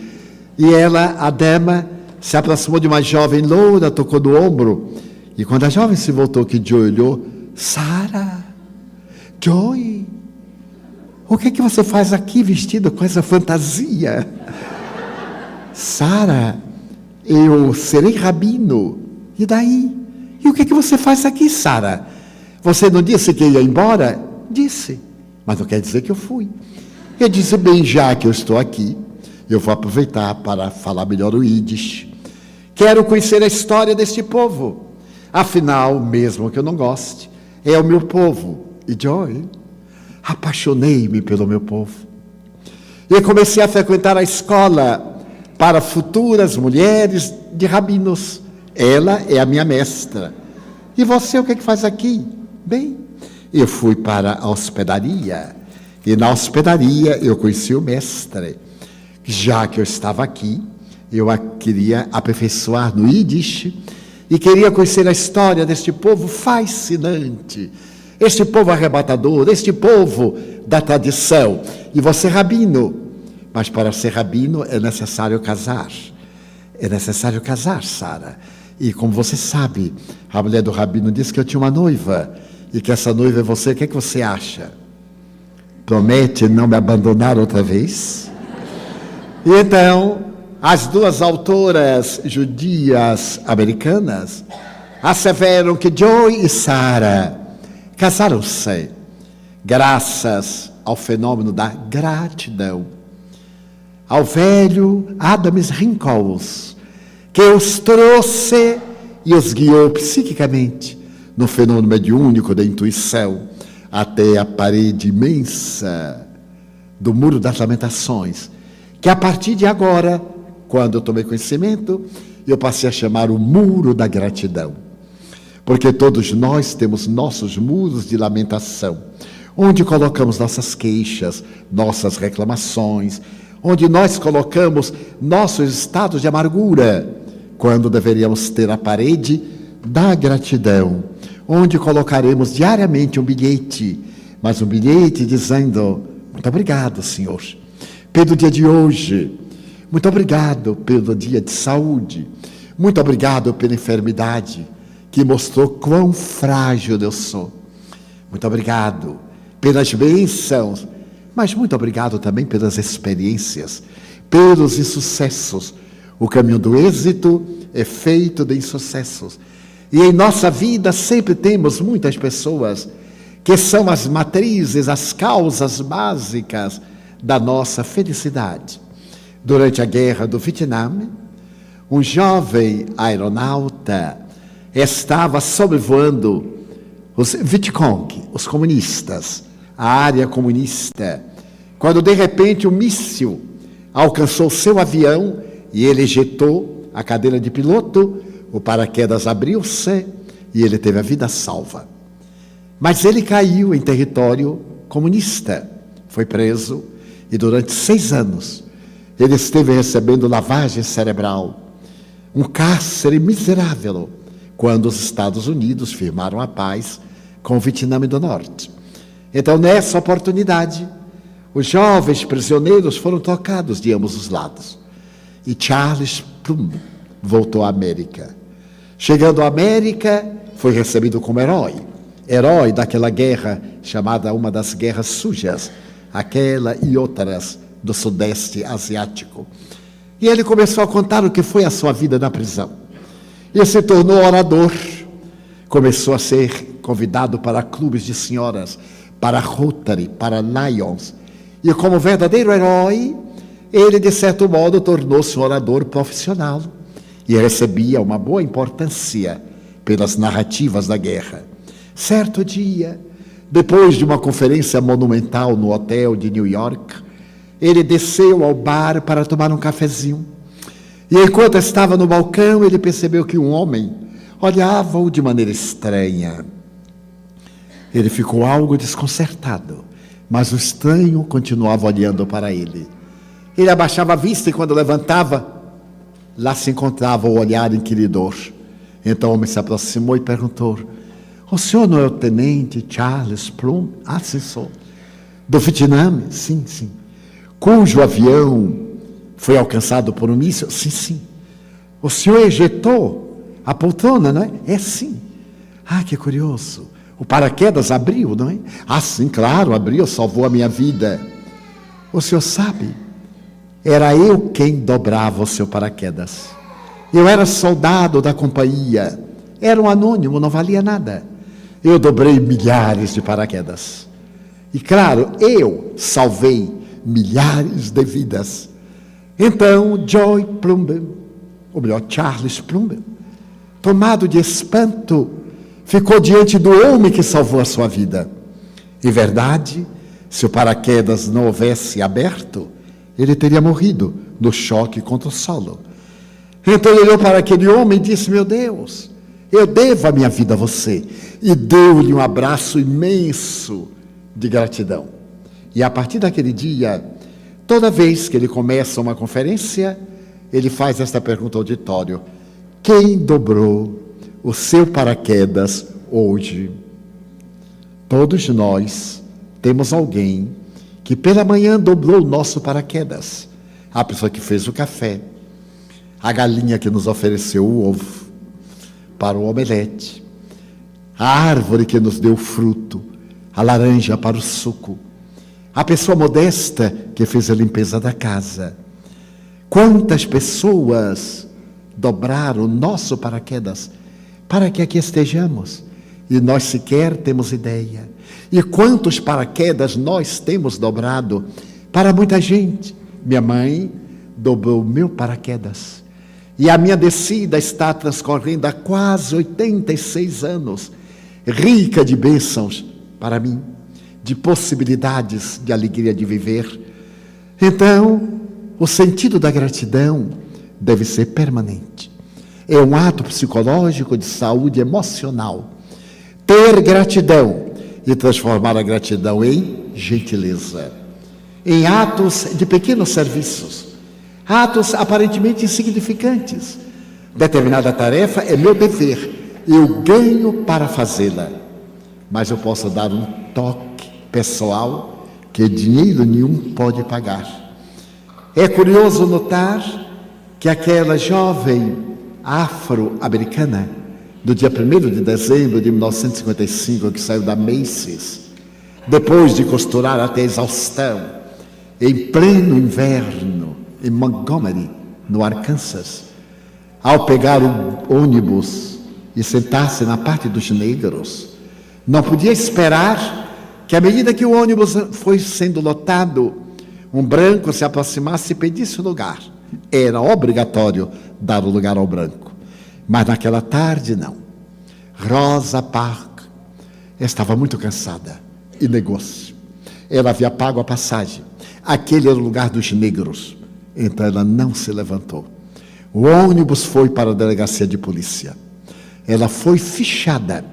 E ela, a dama, se aproximou de uma jovem loura, tocou no ombro. E quando a jovem se voltou, que Joy olhou, Sara, Joy, o que você faz aqui vestida com essa fantasia? Sara, eu serei rabino. E daí? E o que você faz aqui, Sara? Você não disse que ia embora? Disse, mas não quer dizer que eu fui. Eu disse, bem, já que eu estou aqui, eu vou aproveitar para falar melhor o Yiddish. Quero conhecer a história deste povo. Afinal, mesmo que eu não goste, é o meu povo. E Joy, apaixonei-me pelo meu povo. E comecei a frequentar a escola para futuras mulheres de rabinos. Ela é a minha mestra. E você, o que faz aqui? Bem, eu fui para a hospedaria. E na hospedaria eu conheci o mestre. Já que eu estava aqui, eu a queria aperfeiçoar no Yiddish e queria conhecer a história deste povo fascinante, este povo arrebatador, este povo da tradição. E você, rabino, mas para ser rabino é necessário casar. É necessário casar, Sara. E como você sabe, a mulher do rabino disse que eu tinha uma noiva e que essa noiva é você. O que você acha? Promete não me abandonar outra vez? E então, as duas autoras judias americanas asseveram que Joy e Sara casaram-se graças ao fenômeno da gratidão, ao velho Adams Rinkels, que os trouxe e os guiou psiquicamente no fenômeno mediúnico da intuição até a parede imensa do Muro das Lamentações, que a partir de agora, quando eu tomei conhecimento, eu passei a chamar o Muro da Gratidão. Porque todos nós temos nossos muros de lamentação, onde colocamos nossas queixas, nossas reclamações, onde nós colocamos nossos estados de amargura, quando deveríamos ter a parede da gratidão, onde colocaremos diariamente um bilhete, mas um bilhete dizendo, muito obrigado, Senhor, pelo dia de hoje, muito obrigado pelo dia de saúde, muito obrigado pela enfermidade, que mostrou quão frágil eu sou, muito obrigado pelas bênçãos, mas muito obrigado também pelas experiências, pelos insucessos. O caminho do êxito é feito de insucessos. E em nossa vida sempre temos muitas pessoas que são as matrizes, as causas básicas da nossa felicidade. Durante a guerra do Vietnã, um jovem aeronauta estava sobrevoando os Vietcong, os comunistas, a área comunista, quando de repente um míssil alcançou seu avião e ele ejetou a cadeira de piloto, o paraquedas abriu-se e ele teve a vida salva. Mas ele caiu em território comunista, foi preso e durante 6 anos ele esteve recebendo lavagem cerebral, um cárcere miserável, quando os Estados Unidos firmaram a paz com o Vietnã do Norte. Então, nessa oportunidade, os jovens prisioneiros foram trocados de ambos os lados. E Charles Plum voltou à América. Chegando à América, foi recebido como herói daquela guerra chamada uma das guerras sujas, aquela e outras do Sudeste Asiático. E ele começou a contar o que foi a sua vida na prisão. E se tornou orador, começou a ser convidado para clubes de senhoras, para Rotary, para Lions. E como verdadeiro herói, ele, de certo modo, tornou-se um orador profissional e recebia uma boa importância pelas narrativas da guerra. Certo dia, depois de uma conferência monumental no hotel de New York, ele desceu ao bar para tomar um cafezinho. E enquanto estava no balcão, ele percebeu que um homem olhava-o de maneira estranha. Ele ficou algo desconcertado, mas o estranho continuava olhando para ele. Ele abaixava a vista e quando levantava, lá se encontrava o olhar inquiridor. Então o homem se aproximou e perguntou: o senhor não é o tenente Charles Plum? Ah, sim, sou. Do Vietnã? Sim, sim. Cujo avião foi alcançado por um míssil? Sim, sim. O senhor ejetou a poltrona, não é? É, sim. Ah, que curioso. O paraquedas abriu, não é? Ah, sim, claro, abriu, salvou a minha vida. O senhor sabe, era eu quem dobrava o seu paraquedas. Eu era soldado da companhia. Era um anônimo, não valia nada. Eu dobrei milhares de paraquedas. E claro, eu salvei milhares de vidas. Então, Joy Plumben, ou melhor, Charles Plumben, tomado de espanto, ficou diante do homem que salvou a sua vida. Em verdade, se o paraquedas não houvesse aberto, ele teria morrido no choque contra o solo. Então ele olhou para aquele homem e disse: meu Deus, eu devo a minha vida a você. E deu-lhe um abraço imenso de gratidão. E a partir daquele dia, toda vez que ele começa uma conferência, ele faz esta pergunta ao auditório: quem dobrou o seu paraquedas hoje? Todos nós temos alguém que pela manhã dobrou o nosso paraquedas. A pessoa que fez o café, a galinha que nos ofereceu o ovo para o omelete, a árvore que nos deu o fruto, a laranja para o suco, a pessoa modesta que fez a limpeza da casa. Quantas pessoas dobraram o nosso paraquedas para que aqui estejamos e nós sequer temos ideia. E quantos paraquedas nós temos dobrado para muita gente. Minha mãe dobrou o meu paraquedas e a minha descida está transcorrendo há quase 86 anos, rica de bênçãos para mim, de possibilidades de alegria de viver. Então, o sentido da gratidão deve ser permanente. É um ato psicológico de saúde emocional. Ter gratidão e transformar a gratidão em gentileza, em atos de pequenos serviços, atos aparentemente insignificantes. Determinada tarefa é meu dever, eu ganho para fazê-la, mas eu posso dar um toque pessoal que dinheiro nenhum pode pagar. É curioso notar que aquela jovem afro-americana, do dia 1º de dezembro de 1955, que saiu da Macy's, depois de costurar até exaustão, em pleno inverno, em Montgomery, no Arkansas, ao pegar o ônibus e sentar-se na parte dos negros, não podia esperar que, à medida que o ônibus foi sendo lotado, um branco se aproximasse e pedisse o lugar. Era obrigatório dar o lugar ao branco. Mas naquela tarde, não. Rosa Parks estava muito cansada e negou-se. Ela havia pago a passagem. Aquele era o lugar dos negros. Então ela não se levantou. O ônibus foi para a delegacia de polícia. Ela foi fichada.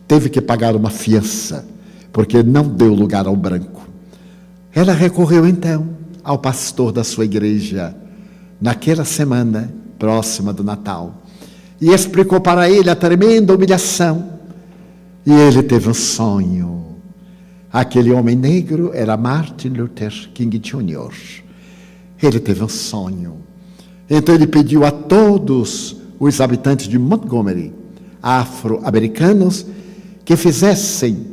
Teve que pagar uma fiança, porque não deu lugar ao branco. Ela recorreu então ao pastor da sua igreja, naquela semana próxima do Natal, e explicou para ele a tremenda humilhação. E ele teve um sonho. Aquele homem negro era Martin Luther King Jr. Ele teve um sonho. Então ele pediu a todos os habitantes de Montgomery, afro-americanos, que fizessem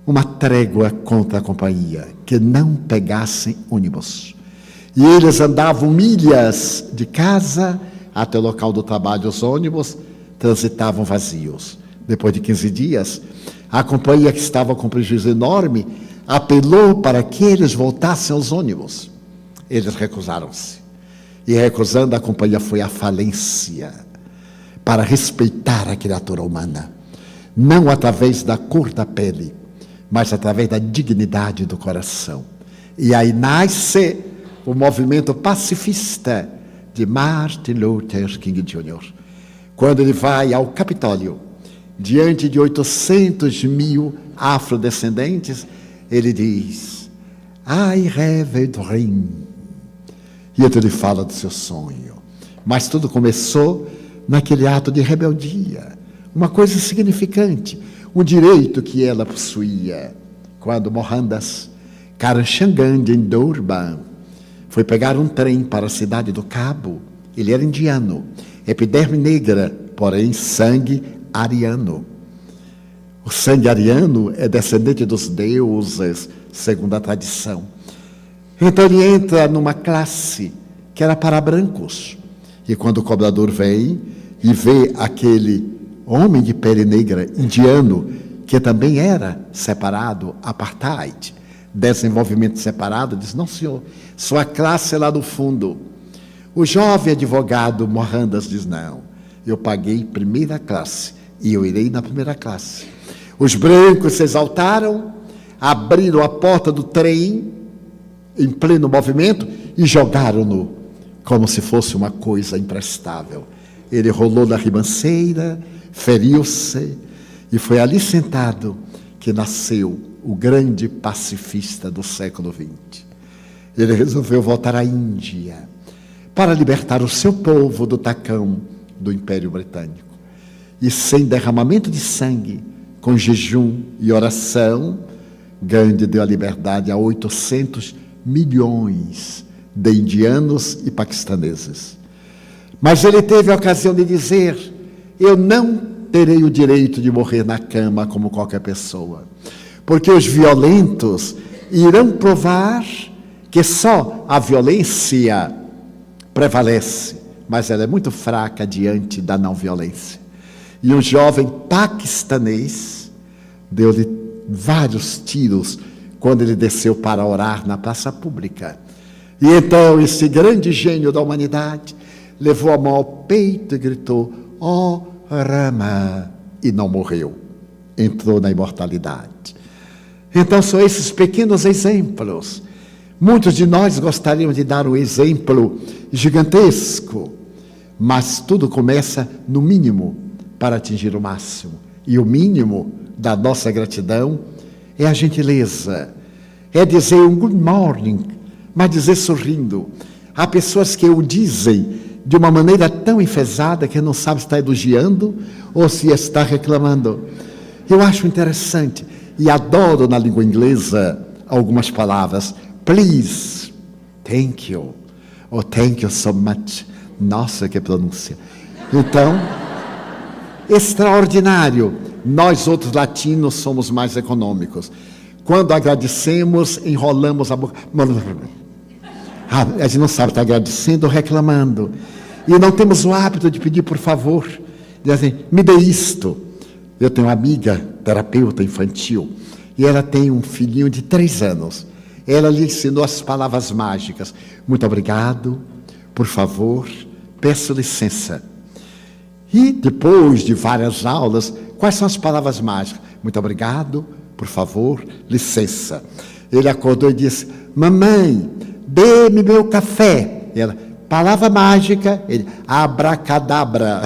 uma trégua contra a companhia, que não pegassem ônibus. E eles andavam milhas de casa até o local do trabalho. Os ônibus transitavam vazios. Depois de 15 dias, a companhia, que estava com prejuízo enorme, apelou para que eles voltassem aos ônibus. Eles recusaram-se. E recusando, a companhia foi à falência para respeitar a criatura humana, não através da cor da pele, mas através da dignidade do coração. E aí nasce o movimento pacifista de Martin Luther King Jr., quando ele vai ao Capitólio, diante de 800 mil afrodescendentes, ele diz: I have a dream. E então ele fala do seu sonho. Mas tudo começou naquele ato de rebeldia, uma coisa insignificante, um direito que ela possuía. Quando Mohandas Karamchand, em Durban, foi pegar um trem para a cidade do Cabo, ele era indiano, epiderme negra, porém sangue ariano. O sangue ariano é descendente dos deuses, segundo a tradição. Então ele entra numa classe que era para brancos. E quando o cobrador vem e vê aquele homem de pele negra, indiano, que também era separado, apartheid, desenvolvimento separado, diz: não, senhor, sua classe é lá do fundo. O jovem advogado Mohandas diz: não, eu paguei primeira classe e eu irei na primeira classe. Os brancos se exaltaram, abriram a porta do trem em pleno movimento e jogaram-no como se fosse uma coisa imprestável. Ele rolou na ribanceira, feriu-se, e foi ali sentado que nasceu o grande pacifista do século XX. Ele resolveu voltar à Índia para libertar o seu povo do tacão do Império Britânico. E sem derramamento de sangue, com jejum e oração, Gandhi deu a liberdade a 800 milhões de indianos e paquistaneses. Mas ele teve a ocasião de dizer: eu não terei o direito de morrer na cama como qualquer pessoa, porque os violentos irão provar que só a violência prevalece, mas ela é muito fraca diante da não violência. E um jovem paquistanês deu-lhe vários tiros quando ele desceu para orar na praça pública. E então esse grande gênio da humanidade levou a mão ao peito e gritou: ó Rama, e não morreu, entrou na imortalidade. Então são esses pequenos exemplos. Muitos de nós gostariam de dar um exemplo gigantesco, mas tudo começa no mínimo para atingir o máximo. E o mínimo da nossa gratidão é a gentileza, é dizer um good morning, mas dizer sorrindo. Há pessoas que o dizem de uma maneira tão enfesada que não sabe se está elogiando ou se está reclamando. Eu acho interessante e adoro na língua inglesa algumas palavras. Please, thank you, or thank you so much. Nossa, que pronúncia. Então, extraordinário. Nós outros latinos somos mais econômicos. Quando agradecemos, enrolamos a boca. A gente não sabe estar agradecendo ou reclamando. E não temos o hábito de pedir por favor. De assim, me dê isto. Eu tenho uma amiga, terapeuta infantil, e ela tem um filhinho de 3 anos. Ela lhe ensinou as palavras mágicas. Muito obrigado, por favor, peço licença. E depois de várias aulas, quais são as palavras mágicas? Muito obrigado, por favor, licença. Ele acordou e disse: mamãe, dê-me meu café. E ela: palavra mágica. Ele: abracadabra.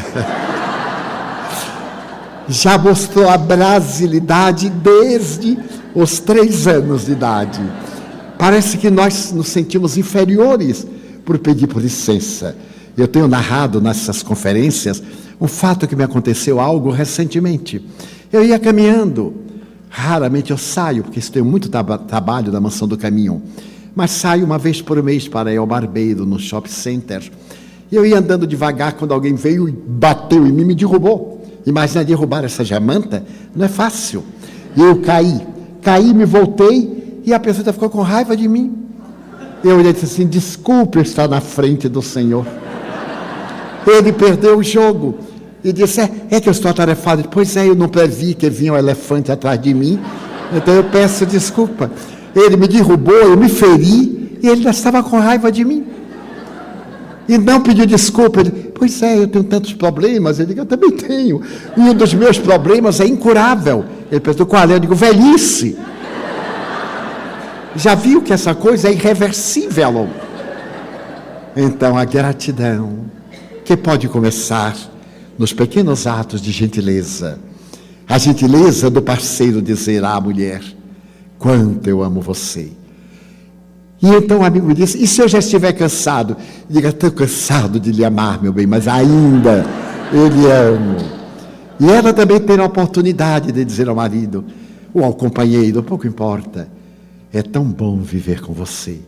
Já mostrou a brasilidade desde os 3 anos de idade. Parece que nós nos sentimos inferiores por pedir por licença. Eu tenho narrado nessas conferências um fato que me aconteceu algo recentemente. Eu ia caminhando, raramente eu saio, porque isso tem muito trabalho da Mansão do Caminho, mas saio uma vez por mês para ir ao barbeiro, no shopping center. E eu ia andando devagar quando alguém veio e bateu em mim, me derrubou. Imagina derrubar essa jamanta, não é fácil. E eu caí, me voltei, e a pessoa ficou com raiva de mim. Eu olhei e disse assim: desculpe estar na frente do Senhor. Ele perdeu o jogo e disse: é que eu estou atarefado. Pois é, eu não previ que vinha um elefante atrás de mim, então eu peço desculpa. Ele me derrubou, eu me feri, E ele já estava com raiva de mim. E não pediu desculpa. Ele, pois é, eu tenho tantos problemas. Eu digo, eu também tenho. E um dos meus problemas é incurável. Ele perguntou, qual é? Eu digo, velhice. Já viu que essa coisa é irreversível? Então, a gratidão, que pode começar nos pequenos atos de gentileza. A gentileza do parceiro dizer à mulher, quanto eu amo você. E então o amigo me disse, e se eu já estiver cansado? Diga, estou cansado de lhe amar, meu bem, mas ainda eu lhe amo. E ela também tem a oportunidade de dizer ao marido, ou ao companheiro, pouco importa, é tão bom viver com você.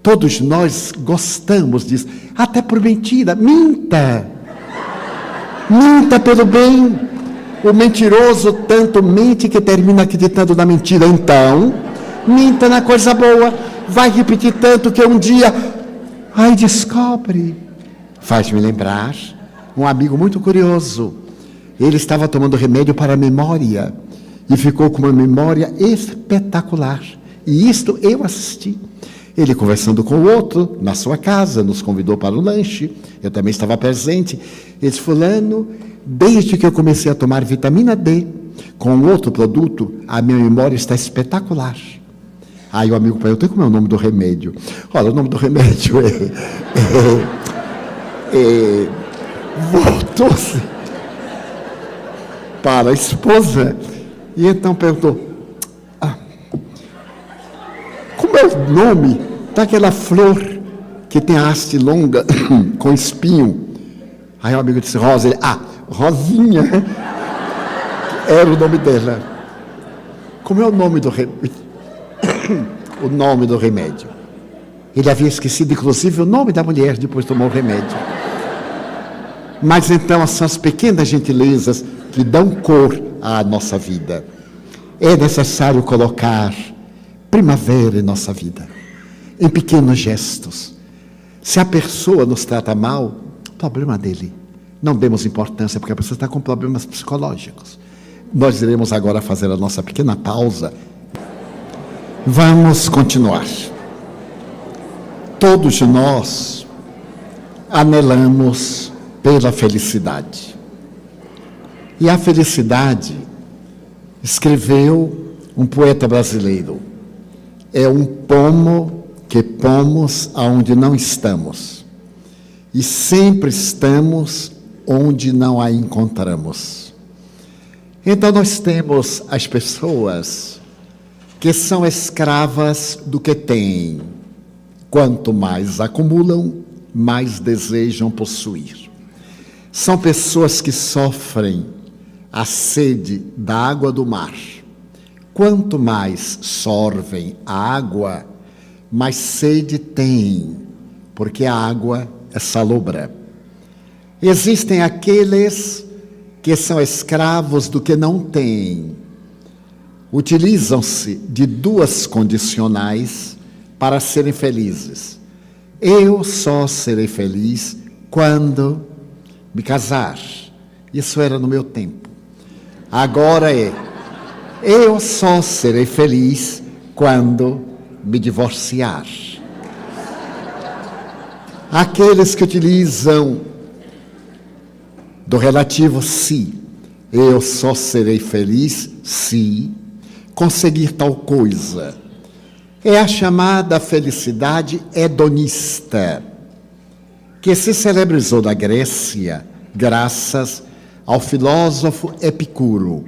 Todos nós gostamos disso, até por mentira, minta. Minta pelo bem. O mentiroso tanto mente que termina acreditando na mentira. Então, minta na coisa boa. Vai repetir tanto que um dia, ai, descobre. Faz-me lembrar um amigo muito curioso. Ele estava tomando remédio para a memória e ficou com uma memória espetacular. E isto eu assisti. Ele conversando com o outro, na sua casa, nos convidou para o lanche. Eu também estava presente. Ele disse, fulano, desde que eu comecei a tomar vitamina D com outro produto, a minha memória está espetacular. Aí o amigo perguntou, como é o nome do remédio? Olha, o nome do remédio voltou-se para a esposa e então perguntou, como é o nome daquela flor que tem a haste longa com espinho? Aí o amigo disse, Rosa. Ele, Rosinha. Era o nome dela. Como é o nome do remédio? O nome do remédio. Ele havia esquecido, inclusive, o nome da mulher depois tomou o remédio. Mas então são as pequenas gentilezas que dão cor à nossa vida. É necessário colocar primavera em nossa vida, em pequenos gestos. Se a pessoa nos trata mal, problema dele. Não demos importância, porque a pessoa está com problemas psicológicos. Nós iremos agora fazer a nossa pequena pausa. Vamos continuar. Todos nós anelamos pela felicidade. E a felicidade, escreveu um poeta brasileiro, é um pomo que pomos aonde não estamos. E sempre estamos onde não a encontramos. Então nós temos as pessoas que são escravas do que têm. Quanto mais acumulam, mais desejam possuir. São pessoas que sofrem a sede da água do mar. Quanto mais sorvem a água, mais sede têm, porque a água é salobra. Existem aqueles que são escravos do que não têm. Utilizam-se de duas condicionais para serem felizes. Eu só serei feliz quando me casar. Isso era no meu tempo. Agora eu só serei feliz quando me divorciar. Aqueles que utilizam do relativo se, eu só serei feliz se conseguir tal coisa. É a chamada felicidade hedonista, que se celebrizou na Grécia graças ao filósofo Epicuro.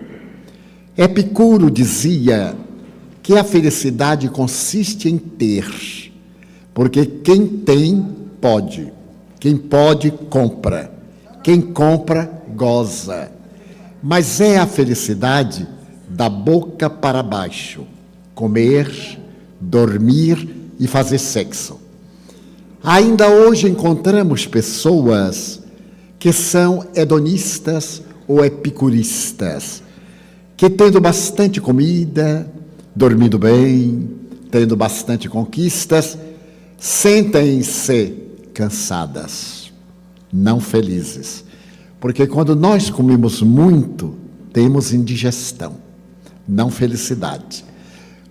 Epicuro dizia que a felicidade consiste em ter, porque quem tem, pode. Quem pode, compra. Quem compra, goza. Mas é a felicidade da boca para baixo. Comer, dormir e fazer sexo. Ainda hoje encontramos pessoas que são hedonistas ou epicuristas, que tendo bastante comida, dormindo bem, tendo bastante conquistas, sentem-se cansadas, não felizes. Porque quando nós comemos muito, temos indigestão, não felicidade.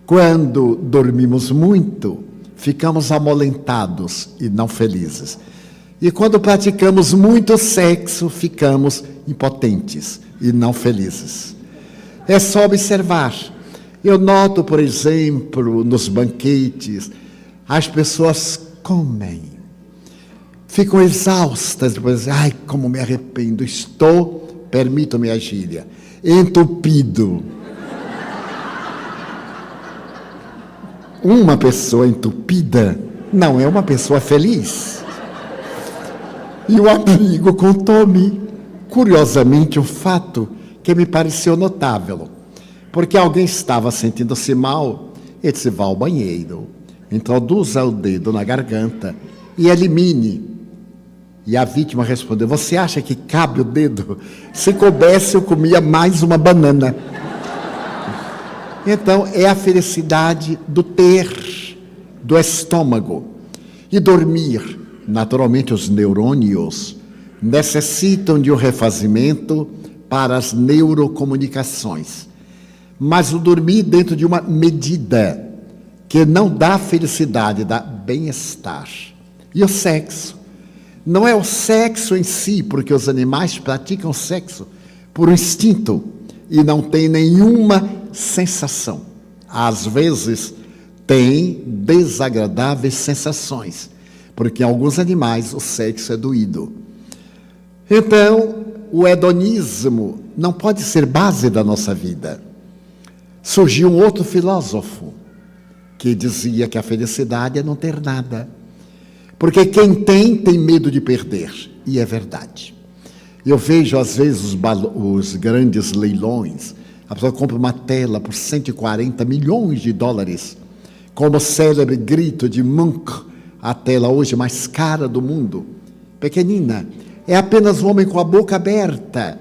Quando dormimos muito, ficamos amolentados e não felizes. E quando praticamos muito sexo, ficamos impotentes e não felizes. É só observar. Eu noto, por exemplo, nos banquetes, as pessoas comem, ficam exaustas, depois, ai, como me arrependo, estou, permitam-me a gíria, entupido. Uma pessoa entupida não é uma pessoa feliz. E o amigo contou-me, curiosamente, um fato que me pareceu notável. Porque alguém estava sentindo-se mal, ele disse, vá ao banheiro, introduza o dedo na garganta e elimine. E a vítima respondeu, você acha que cabe o dedo? Se coubesse, eu comia mais uma banana. Então, é a felicidade do ter, do estômago. E dormir, naturalmente os neurônios necessitam de um refazimento para as neurocomunicações. Mas o dormir dentro de uma medida que não dá felicidade, dá bem-estar. E o sexo? Não é o sexo em si, porque os animais praticam sexo por instinto e não tem nenhuma sensação. Às vezes, tem desagradáveis sensações, porque em alguns animais o sexo é doído. Então, o hedonismo não pode ser base da nossa vida. Surgiu um outro filósofo que dizia que a felicidade é não ter nada. Porque quem tem medo de perder. E é verdade. Eu vejo, às vezes, os grandes leilões. A pessoa compra uma tela por 140 milhões de dólares. Como o célebre grito de Munch, a tela hoje mais cara do mundo. Pequenina. É apenas um homem com a boca aberta.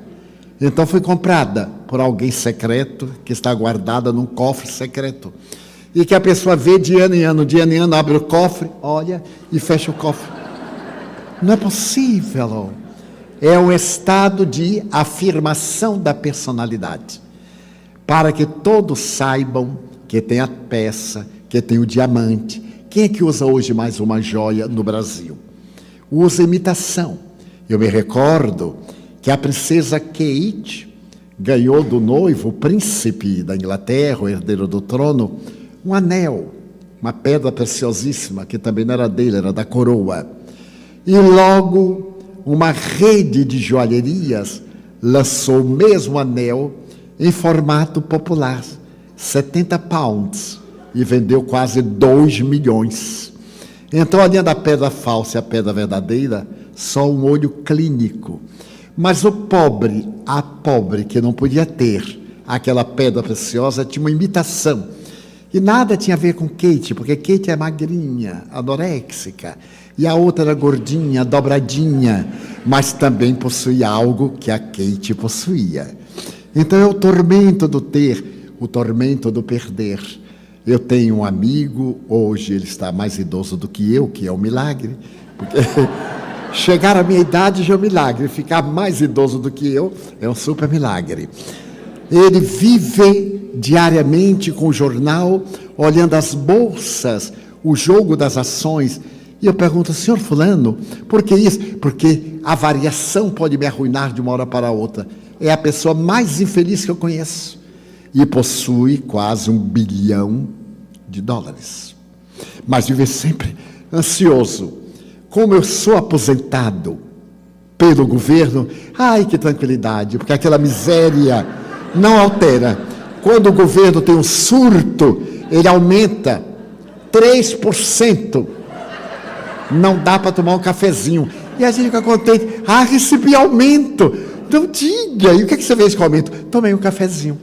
Então foi comprada por alguém secreto, que está guardada num cofre secreto. E que a pessoa vê de ano em ano, abre o cofre, olha e fecha o cofre. Não é possível. É um estado de afirmação da personalidade. Para que todos saibam que tem a peça, que tem o diamante. Quem é que usa hoje mais uma joia no Brasil? Usa imitação. Eu me recordo que a princesa Kate ganhou do noivo, o príncipe da Inglaterra, o herdeiro do trono, um anel, uma pedra preciosíssima, que também não era dele, era da coroa. E logo uma rede de joalherias lançou o mesmo anel em formato popular, 70 pounds, e vendeu quase 2 milhões. Então, além da pedra falsa e a pedra verdadeira, só um olho clínico. Mas o pobre, a pobre que não podia ter aquela pedra preciosa, tinha uma imitação. E nada tinha a ver com Kate, porque Kate é magrinha, anoréxica, e a outra era gordinha, dobradinha, mas também possuía algo que a Kate possuía. Então é o tormento do ter, o tormento do perder. Eu tenho um amigo, hoje ele está mais idoso do que eu, que é um milagre, porque chegar à minha idade já é um milagre, ficar mais idoso do que eu é um super milagre. Ele vive diariamente com o jornal, olhando as bolsas, o jogo das ações. E eu pergunto, senhor fulano, por que isso? Porque a variação pode me arruinar de uma hora para outra. É a pessoa mais infeliz que eu conheço. E possui quase $1 bilhão. Mas vive sempre ansioso. Como eu sou aposentado pelo governo, ai que tranquilidade, porque aquela miséria não altera. Quando o governo tem um surto, ele aumenta 3%. Não dá para tomar um cafezinho. E a gente fica contente. Ah, recebi aumento. Então diga, e o que você fez com o aumento? Tomei um cafezinho.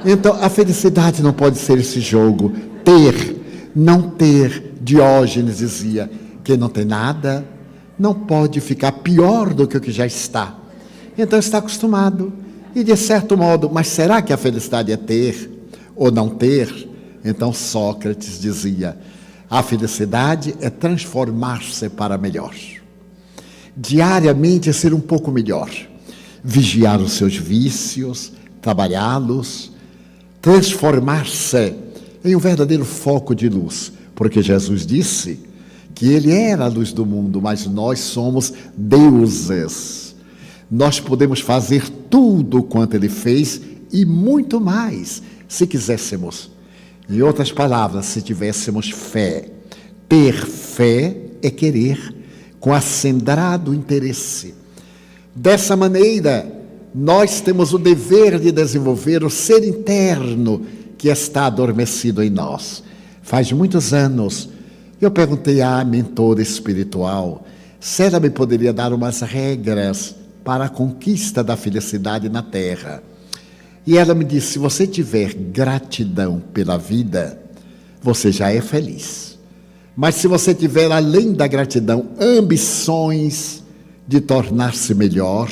Então, a felicidade não pode ser esse jogo. Ter, não ter. Diógenes dizia, quem não tem nada, não pode ficar pior do que o que já está. Então, está acostumado. E de certo modo, mas será que a felicidade é ter ou não ter? Então Sócrates dizia, a felicidade é transformar-se para melhor. Diariamente é ser um pouco melhor. Vigiar os seus vícios, trabalhá-los, transformar-se em um verdadeiro foco de luz, porque Jesus disse que ele era a luz do mundo, mas nós somos deuses. Nós podemos fazer tudo quanto ele fez e muito mais, se quiséssemos. Em outras palavras, se tivéssemos fé. Ter fé é querer, com acendrado interesse. Dessa maneira, nós temos o dever de desenvolver o ser interno que está adormecido em nós. Faz muitos anos, eu perguntei à mentora espiritual se ela me poderia dar umas regras para a conquista da felicidade na Terra. E ela me disse, se você tiver gratidão pela vida, você já é feliz. Mas se você tiver, além da gratidão, ambições de tornar-se melhor,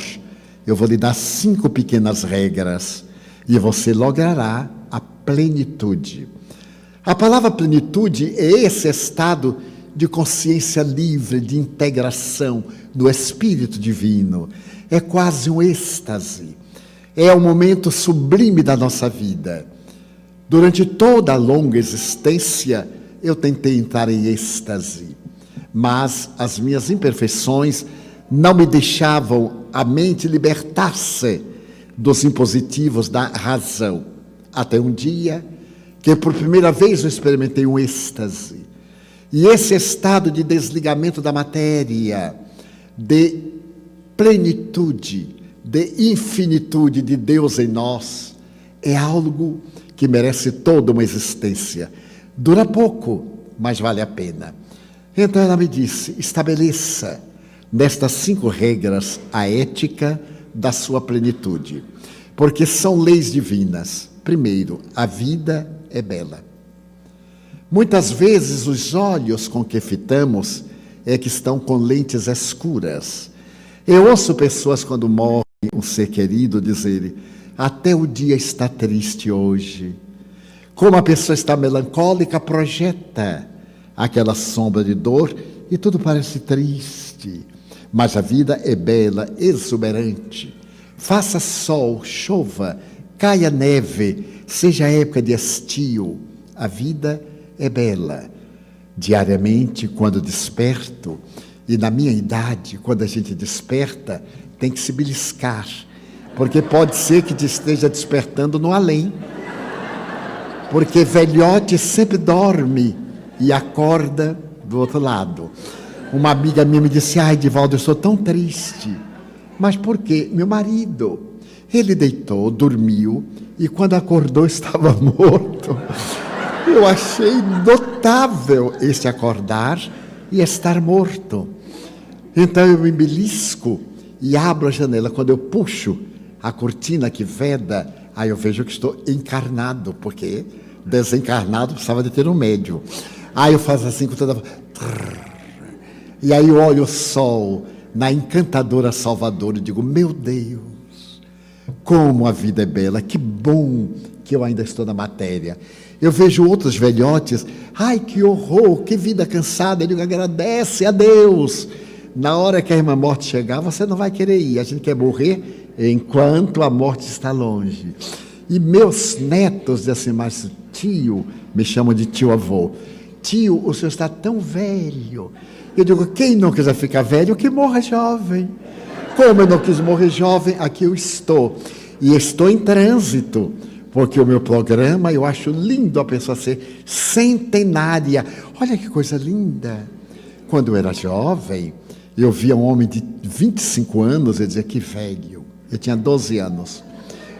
eu vou lhe dar 5 pequenas regras e você logrará a plenitude. A palavra plenitude é esse estado de consciência livre, de integração no Espírito Divino. É quase um êxtase. É o momento sublime da nossa vida. Durante toda a longa existência, eu tentei entrar em êxtase, mas as minhas imperfeições não me deixavam a mente libertar-se dos impositivos da razão. Até um dia que por primeira vez eu experimentei um êxtase. E esse estado de desligamento da matéria, de plenitude, de infinitude de Deus em nós, é algo que merece toda uma existência. Dura pouco, mas vale a pena. Então ela me disse, estabeleça nestas 5 regras a ética da sua plenitude, porque são leis divinas. Primeiro, a vida é bela. Muitas vezes os olhos com que fitamos é que estão com lentes escuras. Eu ouço pessoas quando morre um ser querido dizerem, até o dia está triste hoje. Como a pessoa está melancólica, projeta aquela sombra de dor e tudo parece triste. Mas a vida é bela, exuberante. Faça sol, chova, caia neve, seja época de estio, a vida é bela. Diariamente, quando desperto, e na minha idade, quando a gente desperta, tem que se beliscar, porque pode ser que te esteja despertando no além. Porque velhote sempre dorme e acorda do outro lado. Uma amiga minha me disse, ai, Divaldo, eu sou tão triste. Mas por quê? Meu marido, ele deitou, dormiu, e quando acordou estava morto. Eu achei notável esse acordar e estar morto. Então eu me belisco e abro a janela. Quando eu puxo a cortina que veda, aí eu vejo que estou encarnado, porque desencarnado precisava de ter um médium. Aí eu faço assim com toda... E aí eu olho o sol na encantadora Salvador e digo, meu Deus, como a vida é bela, que bom que eu ainda estou na matéria. Eu vejo outros velhotes, ai, que horror, que vida cansada. Eu digo, agradece a Deus. Na hora que a irmã morte chegar, você não vai querer ir. A gente quer morrer enquanto a morte está longe. E meus netos dizem assim, mas tio, me chamam de tio-avô. Tio, o senhor está tão velho. Eu digo, quem não quiser ficar velho, que morra jovem. Como eu não quis morrer jovem, aqui eu estou. E estou em trânsito. Porque o meu programa, eu acho lindo a pessoa ser centenária. Olha que coisa linda. Quando eu era jovem, eu via um homem de 25 anos e dizia, que velho. Eu tinha 12 anos.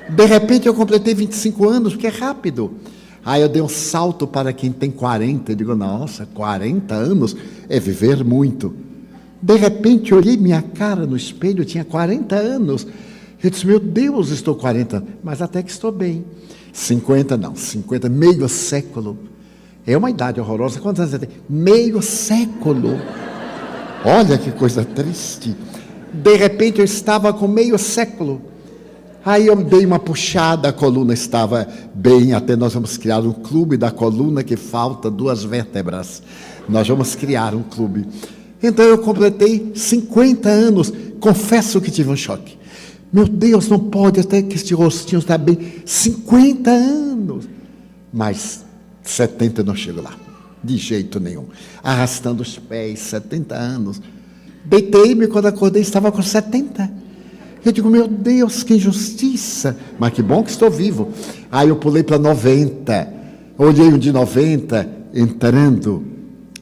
De repente eu completei 25 anos, porque é rápido. Aí eu dei um salto para quem tem 40. Eu digo, nossa, 40 anos é viver muito. De repente eu olhei minha cara no espelho, eu tinha 40 anos. Eu disse, meu Deus, estou 40 anos, mas até que estou bem. 50 não, 50, meio século. É uma idade horrorosa. Quantos anos você tem? Meio século. Olha que coisa triste. De repente eu estava com meio século. Aí eu dei uma puxada, a coluna estava bem, até nós vamos criar um clube da coluna que falta 2 vértebras. Nós vamos criar um clube. Então eu completei 50 anos. Confesso que tive um choque. Meu Deus, não pode, até que este rostinho está bem. 50 anos. Mas 70 eu não chego lá, de jeito nenhum. Arrastando os pés, 70 anos. Deitei-me, quando acordei, estava com 70. Eu digo, meu Deus, que injustiça. Mas que bom que estou vivo. Aí eu pulei para 90. Olhei um de 90, entrando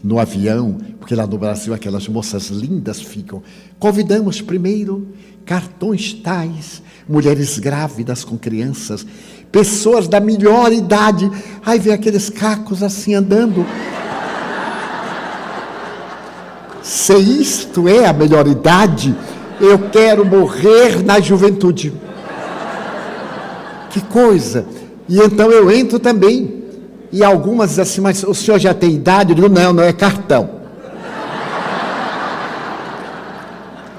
no avião, porque lá no Brasil aquelas moças lindas ficam. Convidamos primeiro cartões tais, mulheres grávidas com crianças, pessoas da melhor idade. Aí vem aqueles cacos assim andando. Se isto é a melhor idade, eu quero morrer na juventude. Que coisa! E então eu entro também. E algumas dizem assim, mas o senhor já tem idade? Eu digo, não é cartão.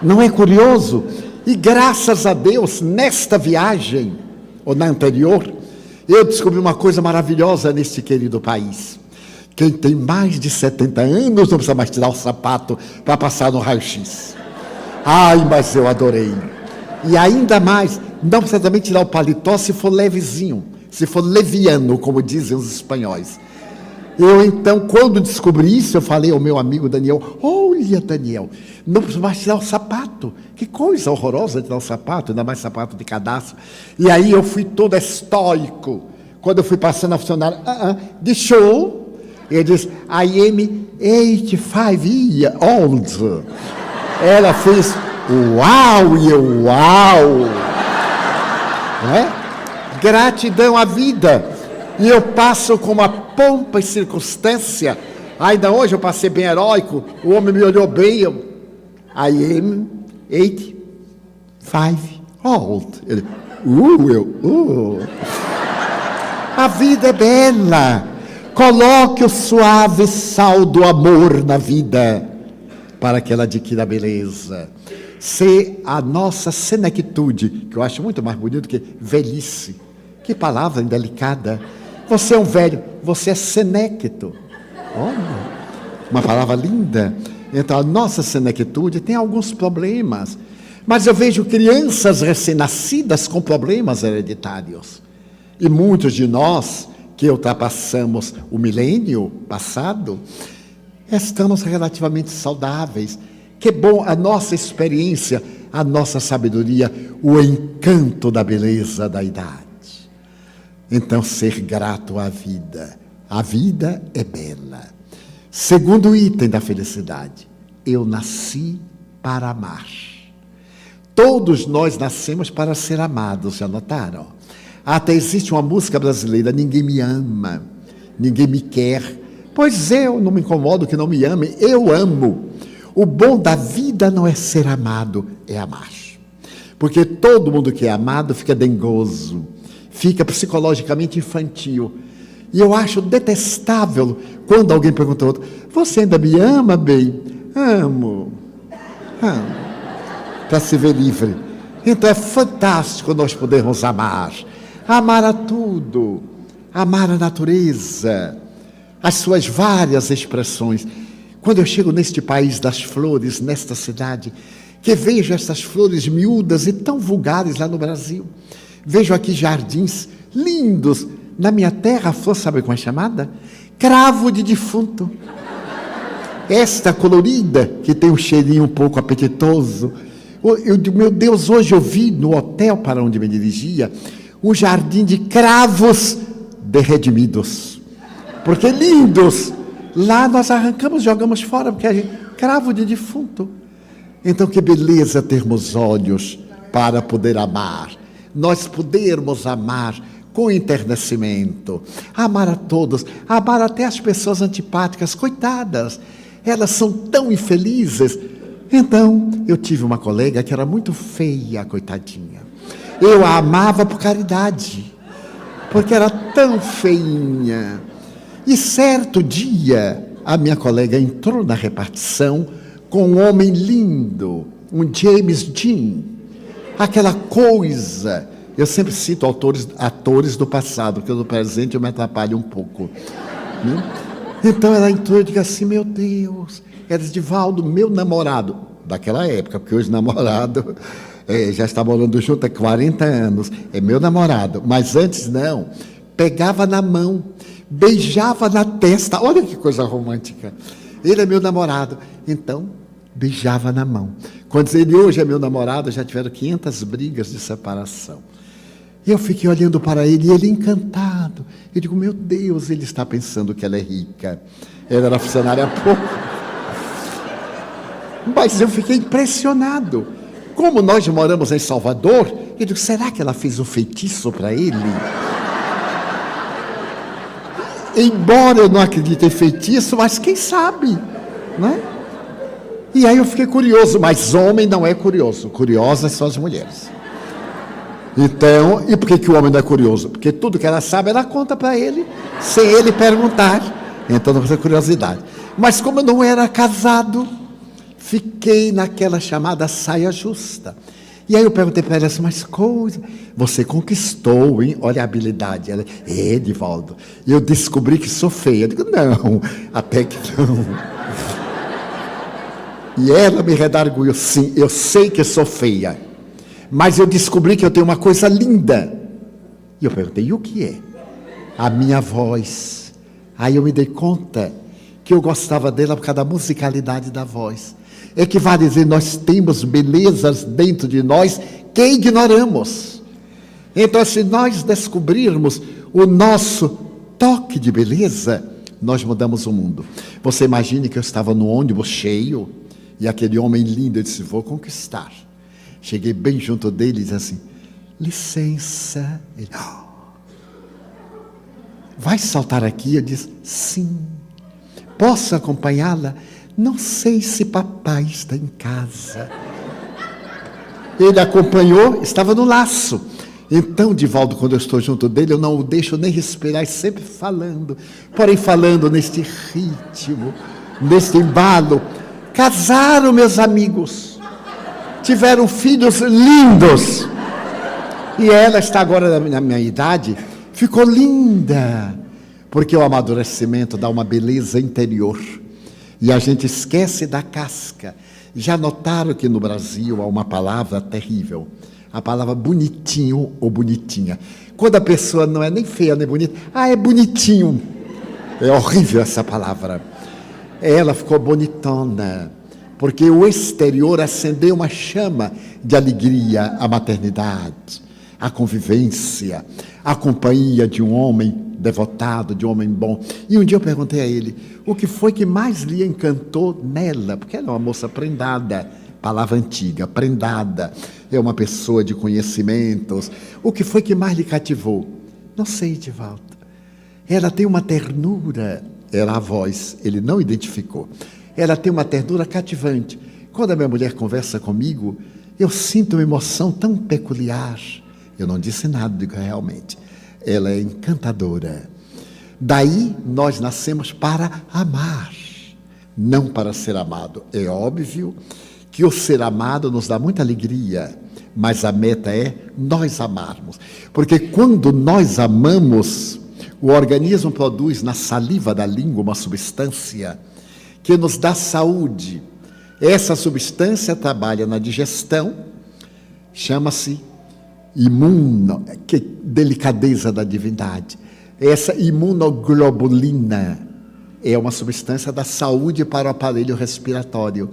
Não é curioso? E graças a Deus, nesta viagem, ou na anterior, eu descobri uma coisa maravilhosa neste querido país. Quem tem mais de 70 anos não precisa mais tirar o sapato para passar no raio-x. Ai, mas eu adorei. E ainda mais, não precisa também tirar o paletó se for levezinho, se for leviano, como dizem os espanhóis. Eu então, quando descobri isso, eu falei ao meu amigo Daniel, olha Daniel, não precisa mais tirar o sapato. Que coisa horrorosa tirar o sapato, ainda mais sapato de cadastro. E aí eu fui todo estoico. Quando eu fui passando a funcionária, de show, ele disse, I am 85 years old. Ela fez, uau, e eu, uau. Não é? Gratidão à vida. E eu passo com uma pompa e circunstância. Ainda hoje eu passei bem heróico. O homem me olhou bem. Eu, I am 85 old. Ele, A vida é bela. Coloque o suave sal do amor na vida, para que ela adquira beleza. Se a nossa senectude, que eu acho muito mais bonito que velhice. Que palavra indelicada. Você é um velho, você é senecto. Olha, uma palavra linda. Então, a nossa senectude tem alguns problemas. Mas eu vejo crianças recém-nascidas com problemas hereditários. E muitos de nós, que ultrapassamos o milênio passado, estamos relativamente saudáveis. Que bom a nossa experiência, a nossa sabedoria, o encanto da beleza da idade. Então, ser grato à vida. A vida é bela. Segundo item da felicidade, eu nasci para amar. Todos nós nascemos para ser amados, já notaram? Até existe uma música brasileira, ninguém me ama, ninguém me quer. Pois eu não me incomodo que não me amem, eu amo. O bom da vida não é ser amado, é amar. Porque todo mundo que é amado fica dengoso, fica psicologicamente infantil. E eu acho detestável quando alguém pergunta ao outro, você ainda me ama, bem? Amo. Para se ver livre. Então é fantástico nós podermos amar. Amar a tudo. Amar a natureza. As suas várias expressões. Quando eu chego neste país das flores, nesta cidade, que vejo essas flores miúdas e tão vulgares lá no Brasil. Vejo aqui jardins lindos. Na minha terra, a flor, sabe como é chamada? Cravo de defunto. Esta colorida, que tem um cheirinho um pouco apetitoso. Eu digo, meu Deus, hoje eu vi no hotel para onde me dirigia, um jardim de cravos de redimidos. Porque lindos. Lá nós arrancamos, jogamos fora, porque a gente, cravo de defunto. Então, que beleza termos olhos para poder amar. Nós podermos amar com enternecimento, amar a todos, amar até as pessoas antipáticas, coitadas, elas são tão infelizes. Então, eu tive uma colega que era muito feia, coitadinha. Eu a amava por caridade, porque era tão feinha. E certo dia, a minha colega entrou na repartição com um homem lindo, um James Dean, aquela coisa. Eu sempre cito atores do passado, porque no presente eu me atrapalho um pouco. Né? Então ela entrou e disse assim, meu Deus, era Edivaldo, meu namorado, daquela época, porque hoje namorado já está morando junto há 40 anos, é meu namorado, mas antes não, pegava na mão, beijava na testa. Olha que coisa romântica. Ele é meu namorado. Então, beijava na mão. Quando ele hoje é meu namorado, já tiveram 500 brigas de separação. E eu fiquei olhando para ele, e ele encantado. Eu digo, meu Deus, ele está pensando que ela é rica. Ela era funcionária há pouco. Mas eu fiquei impressionado. Como nós moramos em Salvador, eu digo, será que ela fez um feitiço para ele? Embora eu não acredite em feitiço, mas quem sabe, né? E aí eu fiquei curioso, mas homem não é curioso. Curiosas são as mulheres. Então, e por que o homem não é curioso? Porque tudo que ela sabe, ela conta para ele, sem ele perguntar. Então não precisa curiosidade. Mas como eu não era casado, fiquei naquela chamada saia justa. E aí eu perguntei para ela assim, mas coisa, você conquistou, hein? Olha a habilidade. Ela, Divaldo, eu descobri que sou feia. Eu digo, não, até que não. E ela me redarguiu, sim, eu sei que sou feia, mas eu descobri que eu tenho uma coisa linda. E eu perguntei, e o que é? A minha voz. Aí eu me dei conta que eu gostava dela por causa da musicalidade da voz. É que vale dizer, nós temos belezas dentro de nós que ignoramos. Então, se nós descobrirmos o nosso toque de beleza, nós mudamos o mundo. Você imagine que eu estava no ônibus cheio, e aquele homem lindo, eu disse, vou conquistar. Cheguei bem junto dele e disse assim, licença. Ele, vai saltar aqui? Eu disse, sim. Posso acompanhá-la? Não sei se papai está em casa. Ele acompanhou, estava no laço. Então, Divaldo, quando eu estou junto dele, eu não o deixo nem respirar, sempre falando. Porém, falando neste ritmo, neste embalo. Casaram, meus amigos. Tiveram filhos lindos. E ela está agora na minha idade, ficou linda. Porque o amadurecimento dá uma beleza interior. E a gente esquece da casca. Já notaram que no Brasil há uma palavra terrível. A palavra bonitinho ou bonitinha. Quando a pessoa não é nem feia nem bonita, é bonitinho. É horrível essa palavra. Ela ficou bonitona, porque o exterior acendeu uma chama de alegria, a maternidade, a convivência, a companhia de um homem devotado, de um homem bom. E um dia eu perguntei a ele, o que foi que mais lhe encantou nela? Porque ela é uma moça prendada, palavra antiga, prendada, é uma pessoa de conhecimentos. O que foi que mais lhe cativou? Não sei, Divaldo. Ela tem uma ternura, era a voz, ele não identificou. Ela tem uma ternura cativante. Quando a minha mulher conversa comigo, eu sinto uma emoção tão peculiar. Eu não disse nada, digo realmente. Ela é encantadora. Daí nós nascemos para amar, não para ser amado. É óbvio que o ser amado nos dá muita alegria, mas a meta é nós amarmos. Porque quando nós amamos, o organismo produz na saliva da língua uma substância que nos dá saúde. Essa substância trabalha na digestão, chama-se que delicadeza da divindade. Essa imunoglobulina é uma substância da saúde para o aparelho respiratório.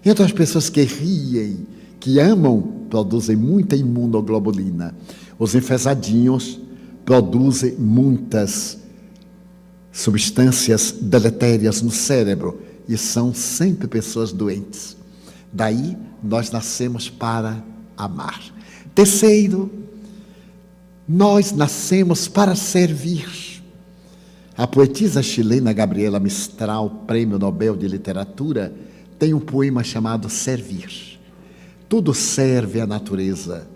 Então as pessoas que riem, que amam, produzem muita imunoglobulina. Os enfesadinhos produzem muitas substâncias deletérias no cérebro e são sempre pessoas doentes. Daí nós nascemos para amar. Terceiro, nós nascemos para servir. A poetisa chilena Gabriela Mistral, Prêmio Nobel de Literatura, tem um poema chamado Servir. Tudo serve à natureza,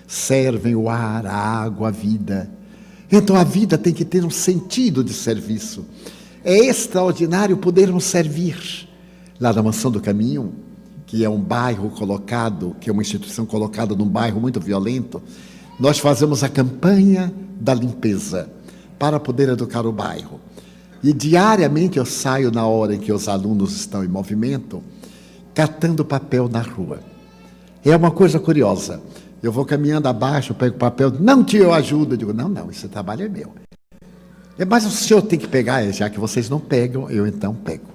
servem o ar, a água, a vida. Então a vida tem que ter um sentido de serviço. É extraordinário podermos servir. Lá na Mansão do Caminho, que é um bairro colocado, que é uma instituição colocada num bairro muito violento, nós fazemos a campanha da limpeza para poder educar o bairro. E diariamente eu saio na hora em que os alunos estão em movimento, catando papel na rua. É uma coisa curiosa. Eu vou caminhando abaixo, pego papel, não tio, eu ajudo. Eu digo, não, esse trabalho é meu. Mas o senhor tem que pegar, já que vocês não pegam, eu então pego.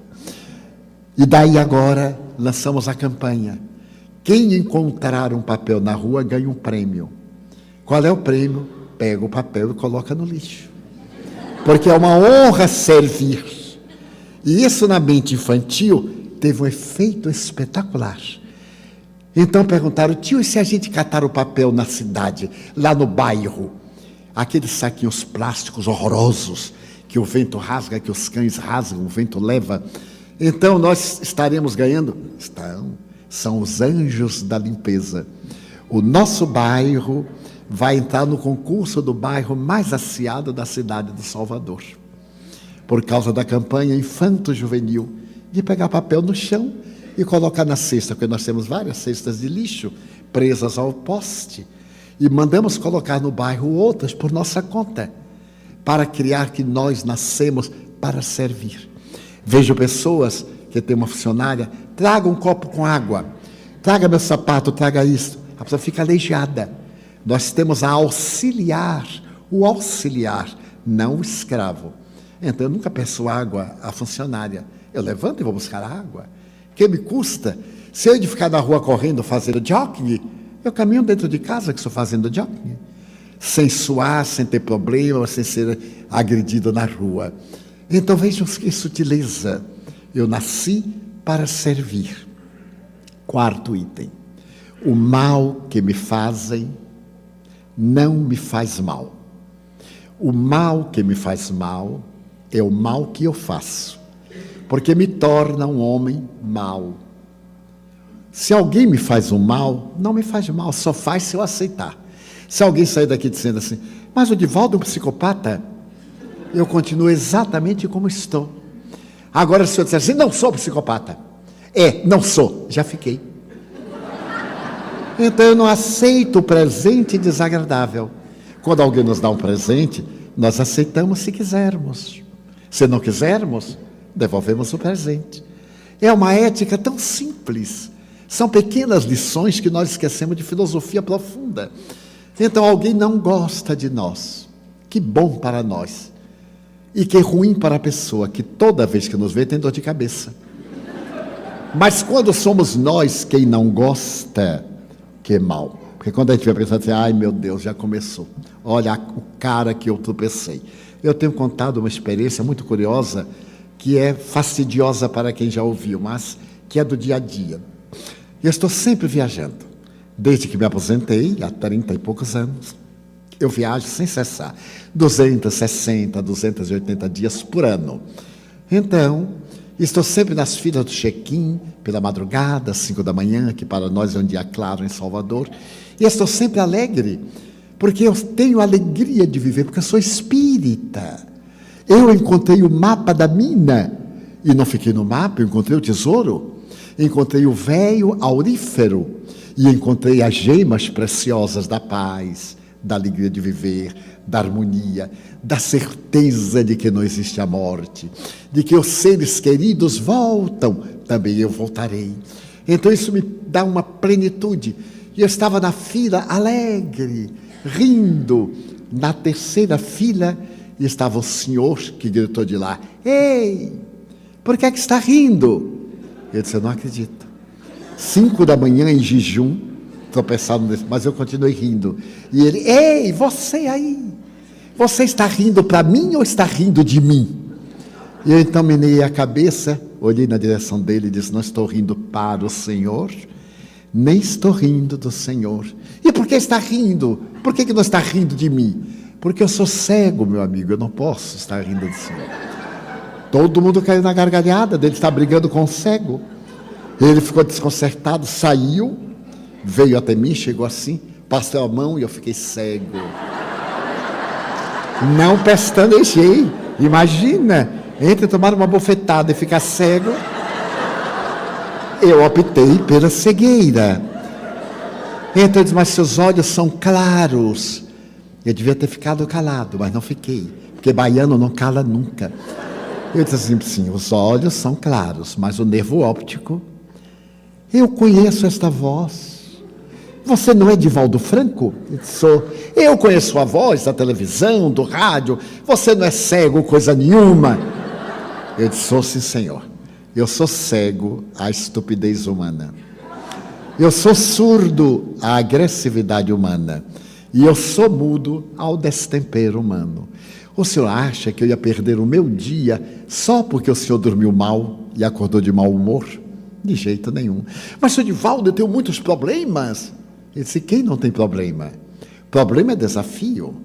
E daí agora lançamos a campanha. Quem encontrar um papel na rua ganha um prêmio. Qual é o prêmio? Pega o papel e coloca no lixo. Porque é uma honra servir. E isso na mente infantil teve um efeito espetacular. Então perguntaram, tio, e se a gente catar o papel na cidade, lá no bairro? Aqueles saquinhos plásticos horrorosos, que o vento rasga, que os cães rasgam, o vento leva. Então nós estaremos ganhando? São os anjos da limpeza. O nosso bairro vai entrar no concurso do bairro mais asseado da cidade de Salvador. Por causa da campanha infanto-juvenil, de pegar papel no chão e colocar na cesta, porque nós temos várias cestas de lixo presas ao poste, e mandamos colocar no bairro outras por nossa conta, para criar que nós nascemos para servir. Vejo pessoas que tem uma funcionária, traga um copo com água, traga meu sapato, traga isso. A pessoa fica aleijada. Nós temos a auxiliar, o auxiliar, não o escravo. Então eu nunca peço água à funcionária. Eu levanto e vou buscar água. Que me custa? Se eu de ficar na rua correndo, fazendo jogging, eu caminho dentro de casa que estou fazendo jogging. Sem suar, sem ter problema, sem ser agredido na rua. Então vejam que sutileza. Eu nasci para servir. Quarto item. O mal que me fazem não me faz mal. O mal que me faz mal é o mal que eu faço, porque me torna um homem mau. Se alguém me faz um mal, não me faz mal, só faz se eu aceitar. Se alguém sair daqui dizendo assim, mas o Divaldo é um psicopata, eu continuo exatamente como estou. Agora se eu disser assim, não sou psicopata, não sou, já fiquei. Então eu não aceito o presente desagradável. Quando alguém nos dá um presente, nós aceitamos se quisermos. Se não quisermos, devolvemos o presente. É uma ética tão simples. São pequenas lições que nós esquecemos de filosofia profunda. Então alguém não gosta de nós. Que bom para nós. E que ruim para a pessoa, que toda vez que nos vê tem dor de cabeça. Mas quando somos nós quem não gosta, que é mal. Porque quando a gente vai pensar assim, ai meu Deus, já começou. Olha o cara que eu tropecei. Eu tenho contado uma experiência muito curiosa, que é fastidiosa para quem já ouviu, mas que é do dia a dia. Eu estou sempre viajando. Desde que me aposentei, há 30 e poucos anos, eu viajo sem cessar. 260, 280 dias por ano. Então, estou sempre nas filas do check-in, pela madrugada, 5 da manhã, que para nós é um dia claro em Salvador. E estou sempre alegre, porque eu tenho alegria de viver, porque eu sou espírita. Eu encontrei o mapa da mina, e não fiquei no mapa, eu encontrei o tesouro, encontrei o véio aurífero, e encontrei as gemas preciosas da paz, da alegria de viver, da harmonia, da certeza de que não existe a morte, de que os seres queridos voltam, também eu voltarei. Então isso me dá uma plenitude. E eu estava na fila alegre, rindo. Na terceira fila estava o senhor que gritou de lá, ei, por que é que está rindo? Eu disse, eu não acredito. 5 da manhã em jejum, tropeçado nesse, mas eu continuei rindo. E ele, ei, você aí, você está rindo para mim ou está rindo de mim? E eu então meneei a cabeça, olhei na direção dele e disse, não estou rindo para o Senhor, nem estou rindo do Senhor. E por que está rindo? Por que não está rindo de mim? Porque eu sou cego, meu amigo, eu não posso estar rindo do Senhor. Todo mundo caiu na gargalhada dele, está brigando com o cego. Ele ficou desconcertado, saiu, veio até mim, chegou assim, passou a mão e eu fiquei cego. Não pestanejei. Imagina, entre tomar uma bofetada e ficar cego, eu optei pela cegueira. Então eu disse, mas seus olhos são claros. Eu devia ter ficado calado, mas não fiquei, porque baiano não cala nunca. Eu disse assim, sim, os olhos são claros, mas o nervo óptico, eu conheço esta voz. você não é Divaldo Franco? Eu disse, sou. Eu conheço a voz da televisão, do rádio. Você não é cego, coisa nenhuma. Eu disse, sou sim, senhor. Eu sou cego à estupidez humana. Eu sou surdo à agressividade humana. E eu sou mudo ao destempero humano. O senhor acha que eu ia perder o meu dia só porque o senhor dormiu mal e acordou de mau humor? De jeito nenhum. Mas, senhor Divaldo, eu tenho muitos problemas. Ele disse, quem não tem problema? Problema é desafio.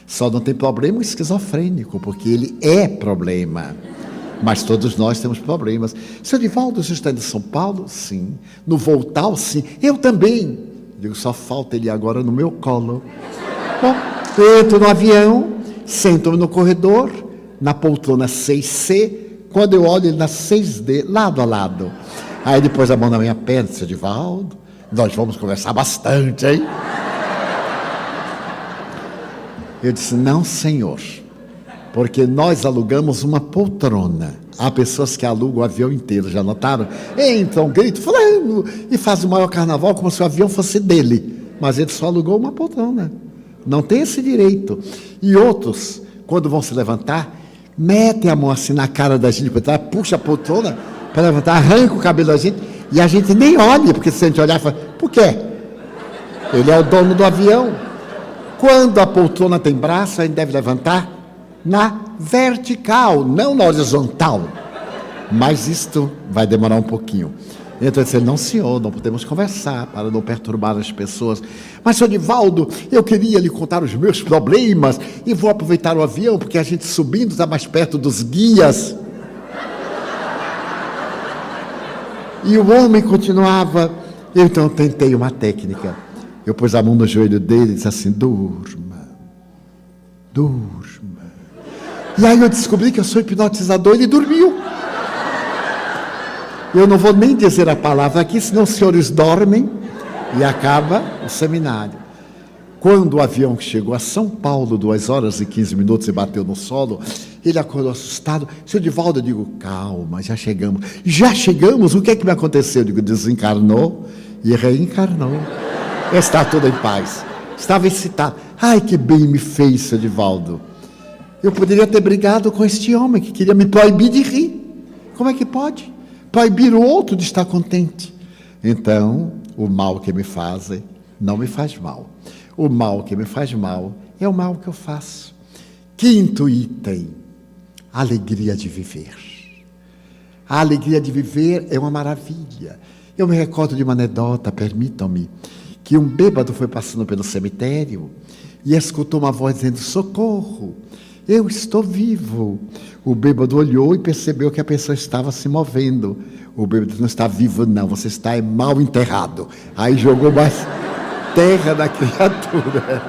Só não tem problema o esquizofrênico, porque ele é problema. Mas todos nós temos problemas. Senhor Divaldo, você está de São Paulo? Sim. No voo tal? Sim. Eu também. Digo, só falta ele agora no meu colo. Bom, entro no avião, sento-me no corredor, na poltrona 6C, quando eu olho ele na 6D, lado a lado. Aí depois a mão na minha perna, senhor Divaldo, nós vamos conversar bastante, hein? Eu disse, não, senhor, porque nós alugamos uma poltrona. Há pessoas que alugam o avião inteiro, já notaram? Entram, gritam, fulano, e faz o maior carnaval como se o avião fosse dele. Mas ele só alugou uma poltrona. Não tem esse direito. E outros, quando vão se levantar, metem a mão assim na cara da gente, puxa a poltrona para levantar, arranca o cabelo da gente, e a gente nem olha, porque se a gente olhar, fala, por quê? Ele é o dono do avião. Quando a poltrona tem braço, a gente deve levantar na vertical, não na horizontal. Mas isto vai demorar um pouquinho. Então eu disse, não senhor, não podemos conversar para não perturbar as pessoas. Mas, senhor Divaldo, eu queria lhe contar os meus problemas e vou aproveitar o avião, porque a gente subindo está mais perto dos guias. E o homem continuava. Eu então tentei uma técnica. Eu pus a mão no joelho dele e disse assim, durma, durma. E aí eu descobri que eu sou hipnotizador e ele dormiu. Eu não vou nem dizer a palavra aqui, senão os senhores dormem e acaba o seminário. Quando o avião chegou a São Paulo, 2h15 e bateu no solo, ele acordou assustado. Senhor Divaldo, eu digo, calma, já chegamos. Já chegamos? O que é que me aconteceu? Eu digo, desencarnou e reencarnou. Está tudo em paz. Estava excitado. Ai, que bem me fez, senhor Divaldo. Eu poderia ter brigado com este homem que queria me proibir de rir. Como é que pode? Proibir o outro de estar contente. Então, o mal que me fazem não me faz mal. O mal que me faz mal é o mal que eu faço. Quinto item, a alegria de viver. A alegria de viver é uma maravilha. Eu me recordo de uma anedota, permitam-me, que um bêbado foi passando pelo cemitério e escutou uma voz dizendo, socorro, eu estou vivo. O bêbado olhou e percebeu que a pessoa estava se movendo. O bêbado não está vivo não, você está mal enterrado. Aí jogou mais terra na criatura.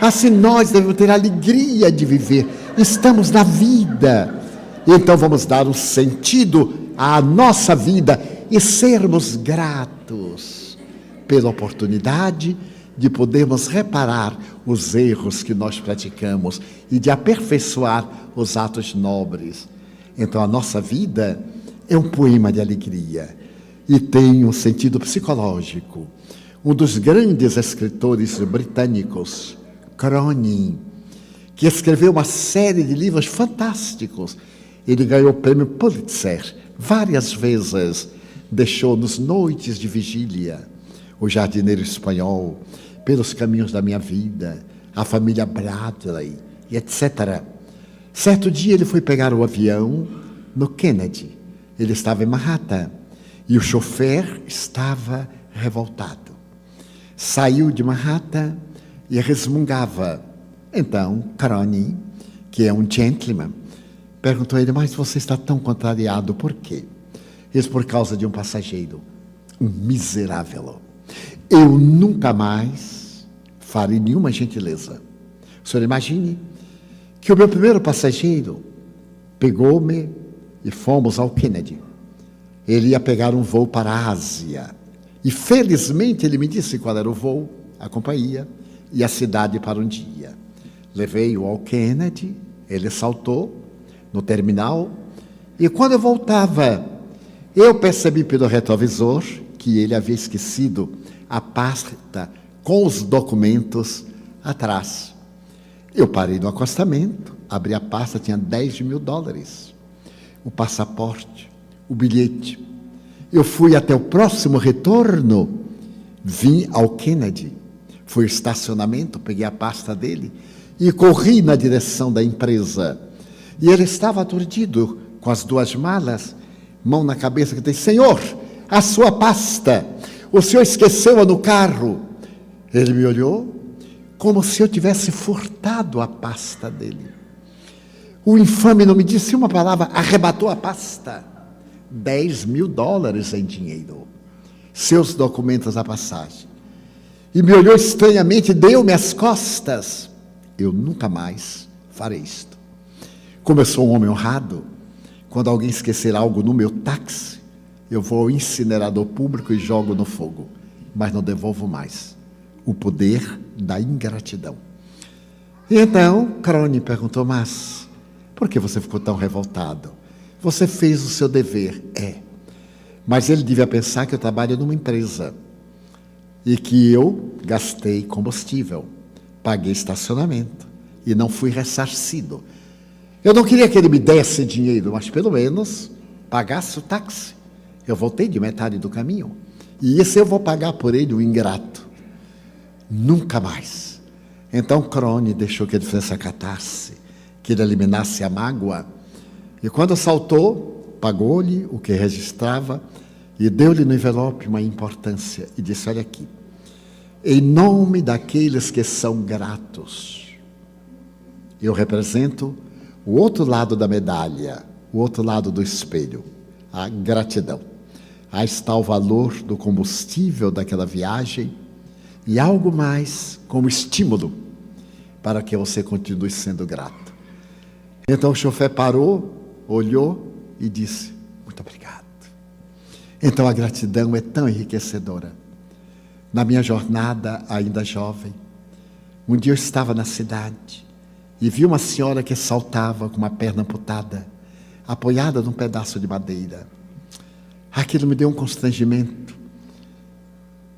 Assim nós devemos ter a alegria de viver. Estamos na vida. Então vamos dar um sentido à nossa vida e sermos gratos pela oportunidade de podermos reparar os erros que nós praticamos e de aperfeiçoar os atos nobres. Então a nossa vida é um poema de alegria e tem um sentido psicológico. Um dos grandes escritores britânicos, Cronin, que escreveu uma série de livros fantásticos. Ele ganhou o prêmio Pulitzer várias vezes, deixou-nos noites de vigília, O Jardineiro Espanhol, Pelos Caminhos da Minha Vida, A Família Bradley, etc. Certo dia ele foi pegar o avião no Kennedy. Ele estava em Manhattan e o chofer estava revoltado. Saiu de Manhattan e resmungava. Então, Cronin, que é um gentleman, perguntou a ele, mas você está tão contrariado, por quê? Ele disse, por causa de um passageiro, um miserável. Eu nunca mais farei nenhuma gentileza. O senhor imagine que o meu primeiro passageiro pegou-me e fomos ao Kennedy. Ele ia pegar um voo para a Ásia. E felizmente ele me disse qual era o voo, a companhia e a cidade para um dia. Levei-o ao Kennedy, ele saltou no terminal e quando eu voltava, eu percebi pelo retrovisor que ele havia esquecido a pasta com os documentos atrás. Eu parei no acostamento, abri a pasta, tinha $10.000. O passaporte, o bilhete. Eu fui até o próximo retorno, vim ao Kennedy, fui ao estacionamento, peguei a pasta dele e corri na direção da empresa. E ele estava aturdido, com as 2 malas, mão na cabeça, que disse: Senhor, a sua pasta, o senhor esqueceu-a no carro. Ele me olhou como se eu tivesse furtado a pasta dele. O infame não me disse uma palavra, arrebatou a pasta. $10.000 em dinheiro, seus documentos à passagem. E me olhou estranhamente, deu-me as costas. Eu nunca mais farei isto. Como eu sou um homem honrado, quando alguém esquecer algo no meu táxi, eu vou ao incinerador público e jogo no fogo, mas não devolvo mais. O poder da ingratidão. E então, Crone perguntou: mas por que você ficou tão revoltado? Você fez o seu dever. Mas ele devia pensar que eu trabalho numa empresa e que eu gastei combustível, paguei estacionamento e não fui ressarcido. Eu não queria que ele me desse dinheiro, mas pelo menos pagasse o táxi. Eu voltei de metade do caminho. E isso eu vou pagar por ele, o ingrato. Nunca mais. Então Crone deixou que ele fizesse a catarse, que ele eliminasse a mágoa. E quando saltou, pagou-lhe o que registrava e deu-lhe no envelope uma importância. E disse: olha aqui, em nome daqueles que são gratos, eu represento o outro lado da medalha, o outro lado do espelho, a gratidão. Aí está o valor do combustível daquela viagem e algo mais como estímulo para que você continue sendo grato. Então o chofer parou, olhou e disse: muito obrigado. Então a gratidão é tão enriquecedora. Na minha jornada, ainda jovem, um dia eu estava na cidade e vi uma senhora que saltava com uma perna amputada, apoiada num pedaço de madeira. Aquilo me deu um constrangimento.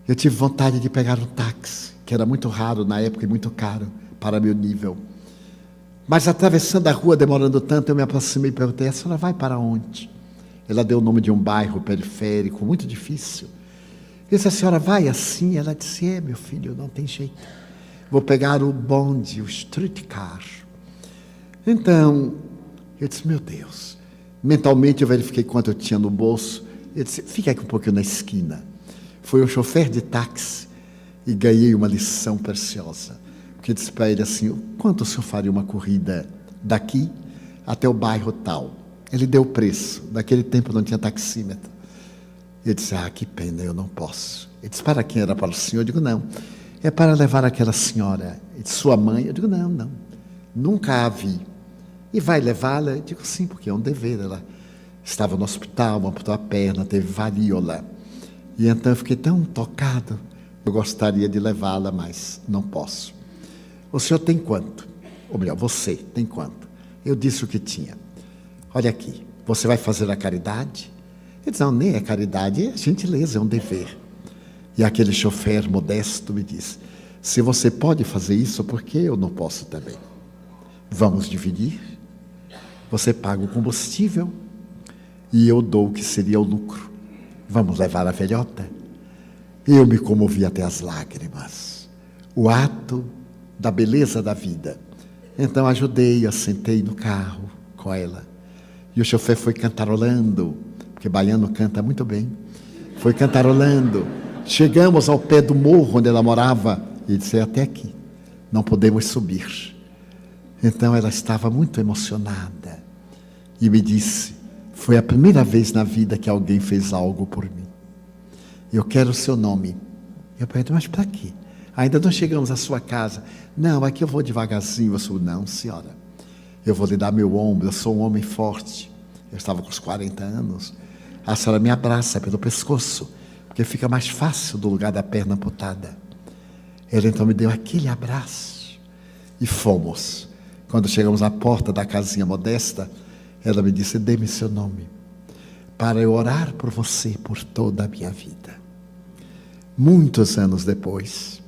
Eu tive vontade de pegar um táxi, que era muito raro na época e muito caro para meu nível. Mas atravessando a rua, demorando tanto, eu me aproximei e perguntei: a senhora vai para onde? Ela deu o nome de um bairro periférico, muito difícil. Eu disse: a senhora vai assim? Ela disse: meu filho, não tem jeito. Vou pegar o bonde, o streetcar. Então, eu disse: meu Deus. Mentalmente eu verifiquei quanto eu tinha no bolso. Eu disse: fica aqui um pouquinho na esquina. Fui o chofer de táxi e ganhei uma lição preciosa. Porque eu disse para ele assim: quanto o senhor faria uma corrida daqui até o bairro tal? Ele deu o preço. Naquele tempo não tinha taxímetro. Eu disse: que pena, eu não posso. Ele disse: para quem era? Para o senhor? Eu digo: não, é para levar aquela senhora. Ele disse: sua mãe? Eu digo: não, nunca a vi. E vai levá-la? Eu digo: sim, porque é um dever. Ela estava no hospital, amputou a perna, teve varíola. E então eu fiquei tão tocado. Eu gostaria de levá-la, mas não posso. O senhor tem quanto? Ou melhor, você tem quanto? Eu disse o que tinha. Olha aqui, você vai fazer a caridade? Ele disse: não, nem é caridade, é gentileza, é um dever. E aquele chofer modesto me disse: se você pode fazer isso, por que eu não posso também? Vamos dividir? Você paga o combustível e eu dou o que seria o lucro. Vamos levar a velhota? Eu me comovi até as lágrimas. O ato da beleza da vida. Então ajudei, eu sentei no carro com ela. E o chofer foi cantarolando, porque baiano canta muito bem. Foi cantarolando. Chegamos ao pé do morro onde ela morava e disse: até aqui, não podemos subir. Então ela estava muito emocionada e me disse: foi a primeira vez na vida que alguém fez algo por mim. Eu quero o seu nome. Eu perguntei: mas para quê? Ainda não chegamos à sua casa. Não, aqui eu vou devagarzinho. Eu sou: não, senhora, eu vou lhe dar meu ombro, eu sou um homem forte. Eu estava com os 40 anos. A senhora me abraça pelo pescoço, porque fica mais fácil do lugar da perna amputada. Ela então me deu aquele abraço e fomos. Quando chegamos à porta da casinha modesta, ela me disse: dê-me seu nome, para eu orar por você por toda a minha vida. Muitos anos depois,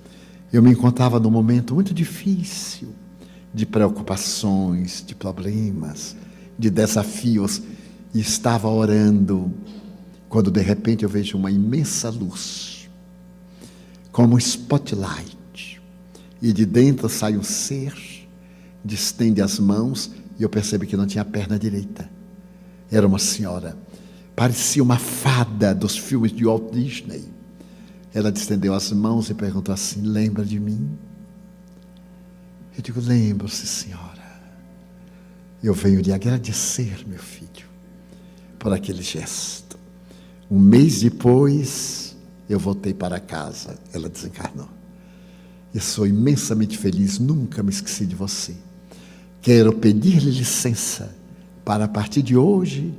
eu me encontrava num momento muito difícil, de preocupações, de problemas, de desafios, e estava orando, quando de repente eu vejo uma imensa luz, como um spotlight, e de dentro sai um ser, distende as mãos, e eu percebi que não tinha perna direita. Era uma senhora, parecia uma fada dos filmes de Walt Disney. Ela distendeu as mãos e perguntou assim: lembra de mim? Eu digo: lembro-se, senhora. Eu venho lhe agradecer, meu filho, por aquele gesto. Um mês depois, eu voltei para casa. Ela desencarnou. Eu sou imensamente feliz, nunca me esqueci de você. Quero pedir-lhe licença para, a partir de hoje,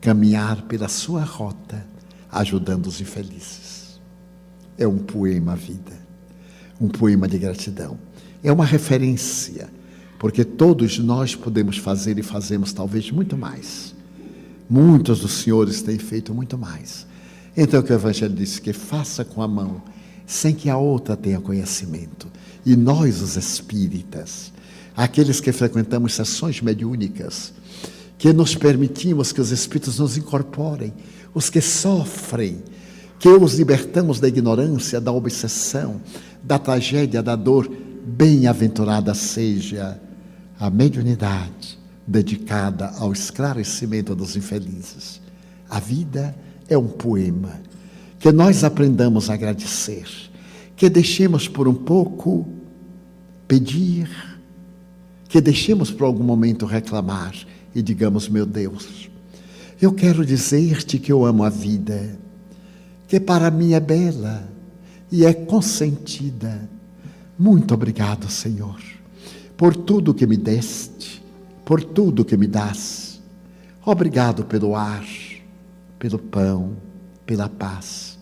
caminhar pela sua rota, ajudando os infelizes. É um poema à vida, um poema de gratidão. É uma referência, porque todos nós podemos fazer e fazemos talvez muito mais. Muitos dos senhores têm feito muito mais. Então, o que o Evangelho diz, que faça com a mão, sem que a outra tenha conhecimento. E nós, os espíritas, aqueles que frequentamos sessões mediúnicas, que nos permitimos que os espíritos nos incorporem, os que sofrem, que os libertamos da ignorância, da obsessão, da tragédia, da dor, bem-aventurada seja a mediunidade dedicada ao esclarecimento dos infelizes. A vida é um poema, que nós aprendamos a agradecer, que deixemos por um pouco pedir, que deixemos por algum momento reclamar e digamos: meu Deus, eu quero dizer-te que eu amo a vida, que para mim é bela e é consentida. Muito obrigado, Senhor, por tudo que me deste, por tudo que me dás. Obrigado pelo ar, pelo pão, pela paz.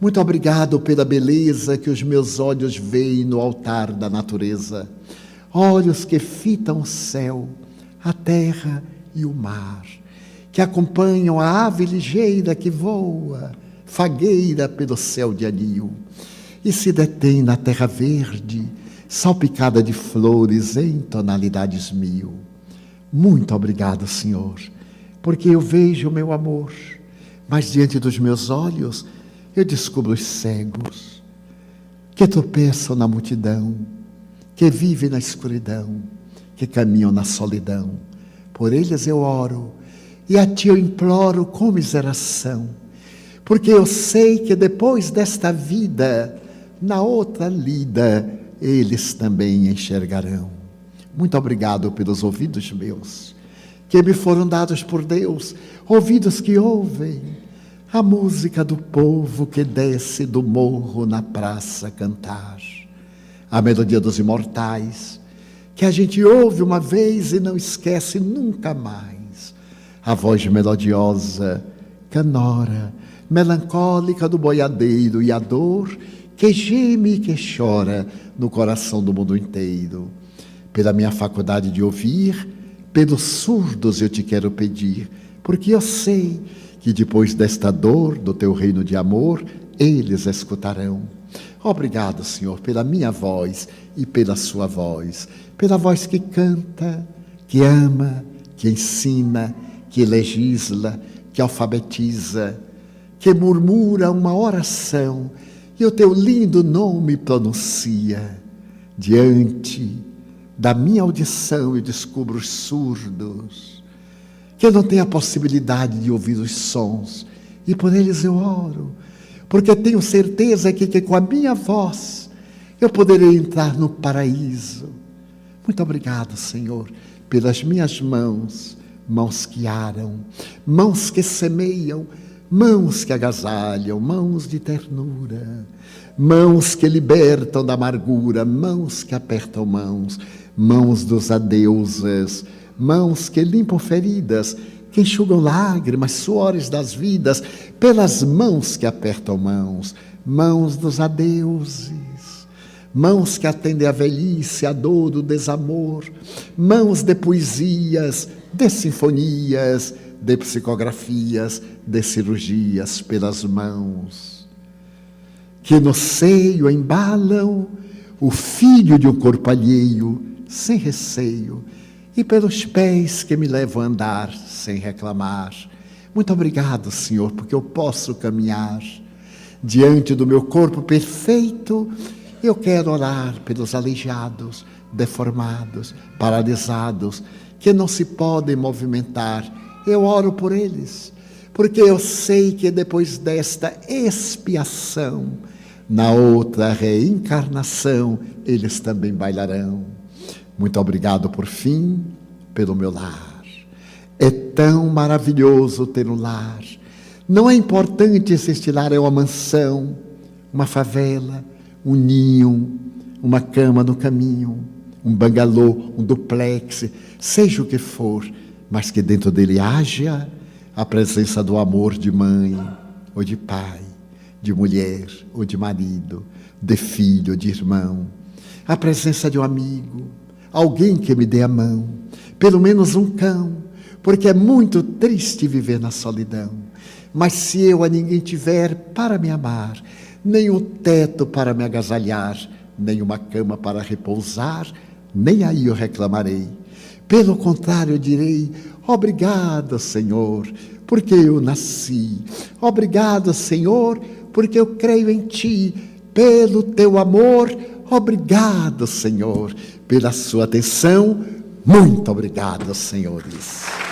Muito obrigado pela beleza que os meus olhos veem no altar da natureza. Olhos que fitam o céu, a terra e o mar, que acompanham a ave ligeira que voa, fagueira pelo céu de anil, e se detém na terra verde, salpicada de flores em tonalidades mil. Muito obrigado, Senhor, porque eu vejo o meu amor, mas diante dos meus olhos eu descubro os cegos, que tropeçam na multidão, que vivem na escuridão, que caminham na solidão. Por eles eu oro, e a Ti eu imploro com miseração, porque eu sei que depois desta vida, na outra lida, eles também enxergarão. Muito obrigado pelos ouvidos meus, que me foram dados por Deus, ouvidos que ouvem a música do povo que desce do morro na praça cantar, a melodia dos imortais, que a gente ouve uma vez e não esquece nunca mais, a voz melodiosa, canora, melancólica do boiadeiro, e a dor que geme e que chora no coração do mundo inteiro. Pela minha faculdade de ouvir, pelos surdos eu te quero pedir, porque eu sei que depois desta dor, do teu reino de amor, eles escutarão. Obrigado, Senhor, pela minha voz e pela sua voz, pela voz que canta, que ama, que ensina, que legisla, que alfabetiza, que murmura uma oração e o teu lindo nome pronuncia. Diante da minha audição eu descubro os surdos, que não têm a possibilidade de ouvir os sons, e por eles eu oro, porque tenho certeza que com a minha voz eu poderei entrar no paraíso. Muito obrigado, Senhor, pelas minhas mãos, mãos que aram, mãos que semeiam, mãos que agasalham, mãos de ternura, mãos que libertam da amargura, mãos que apertam mãos, mãos dos adeuses, mãos que limpam feridas, que enxugam lágrimas, suores das vidas, pelas mãos que apertam mãos, mãos dos adeuses, mãos que atendem a velhice, a dor, o desamor, mãos de poesias, de sinfonias, de psicografias, de cirurgias, pelas mãos que no seio embalam o filho de um corpo alheio, sem receio, e pelos pés que me levam a andar sem reclamar. Muito obrigado, Senhor, porque eu posso caminhar. Diante do meu corpo perfeito, eu quero orar pelos aleijados, deformados, paralisados, que não se podem movimentar. Eu oro por eles, porque eu sei que depois desta expiação, na outra reencarnação, eles também bailarão. Muito obrigado, por fim, pelo meu lar. É tão maravilhoso ter um lar. Não é importante se este lar é uma mansão, uma favela, um ninho, uma cama no caminho, um bangalô, um duplex, seja o que for, mas que dentro dele haja a presença do amor de mãe ou de pai, de mulher ou de marido, de filho ou de irmão, a presença de um amigo, alguém que me dê a mão, pelo menos um cão, porque é muito triste viver na solidão. Mas se eu a ninguém tiver para me amar, nem um teto para me agasalhar, nem uma cama para repousar, nem aí eu reclamarei. Pelo contrário, eu direi: obrigado, Senhor, porque eu nasci. Obrigado, Senhor, porque eu creio em Ti. Pelo Teu amor, obrigado, Senhor, pela sua atenção. Muito obrigado, senhores.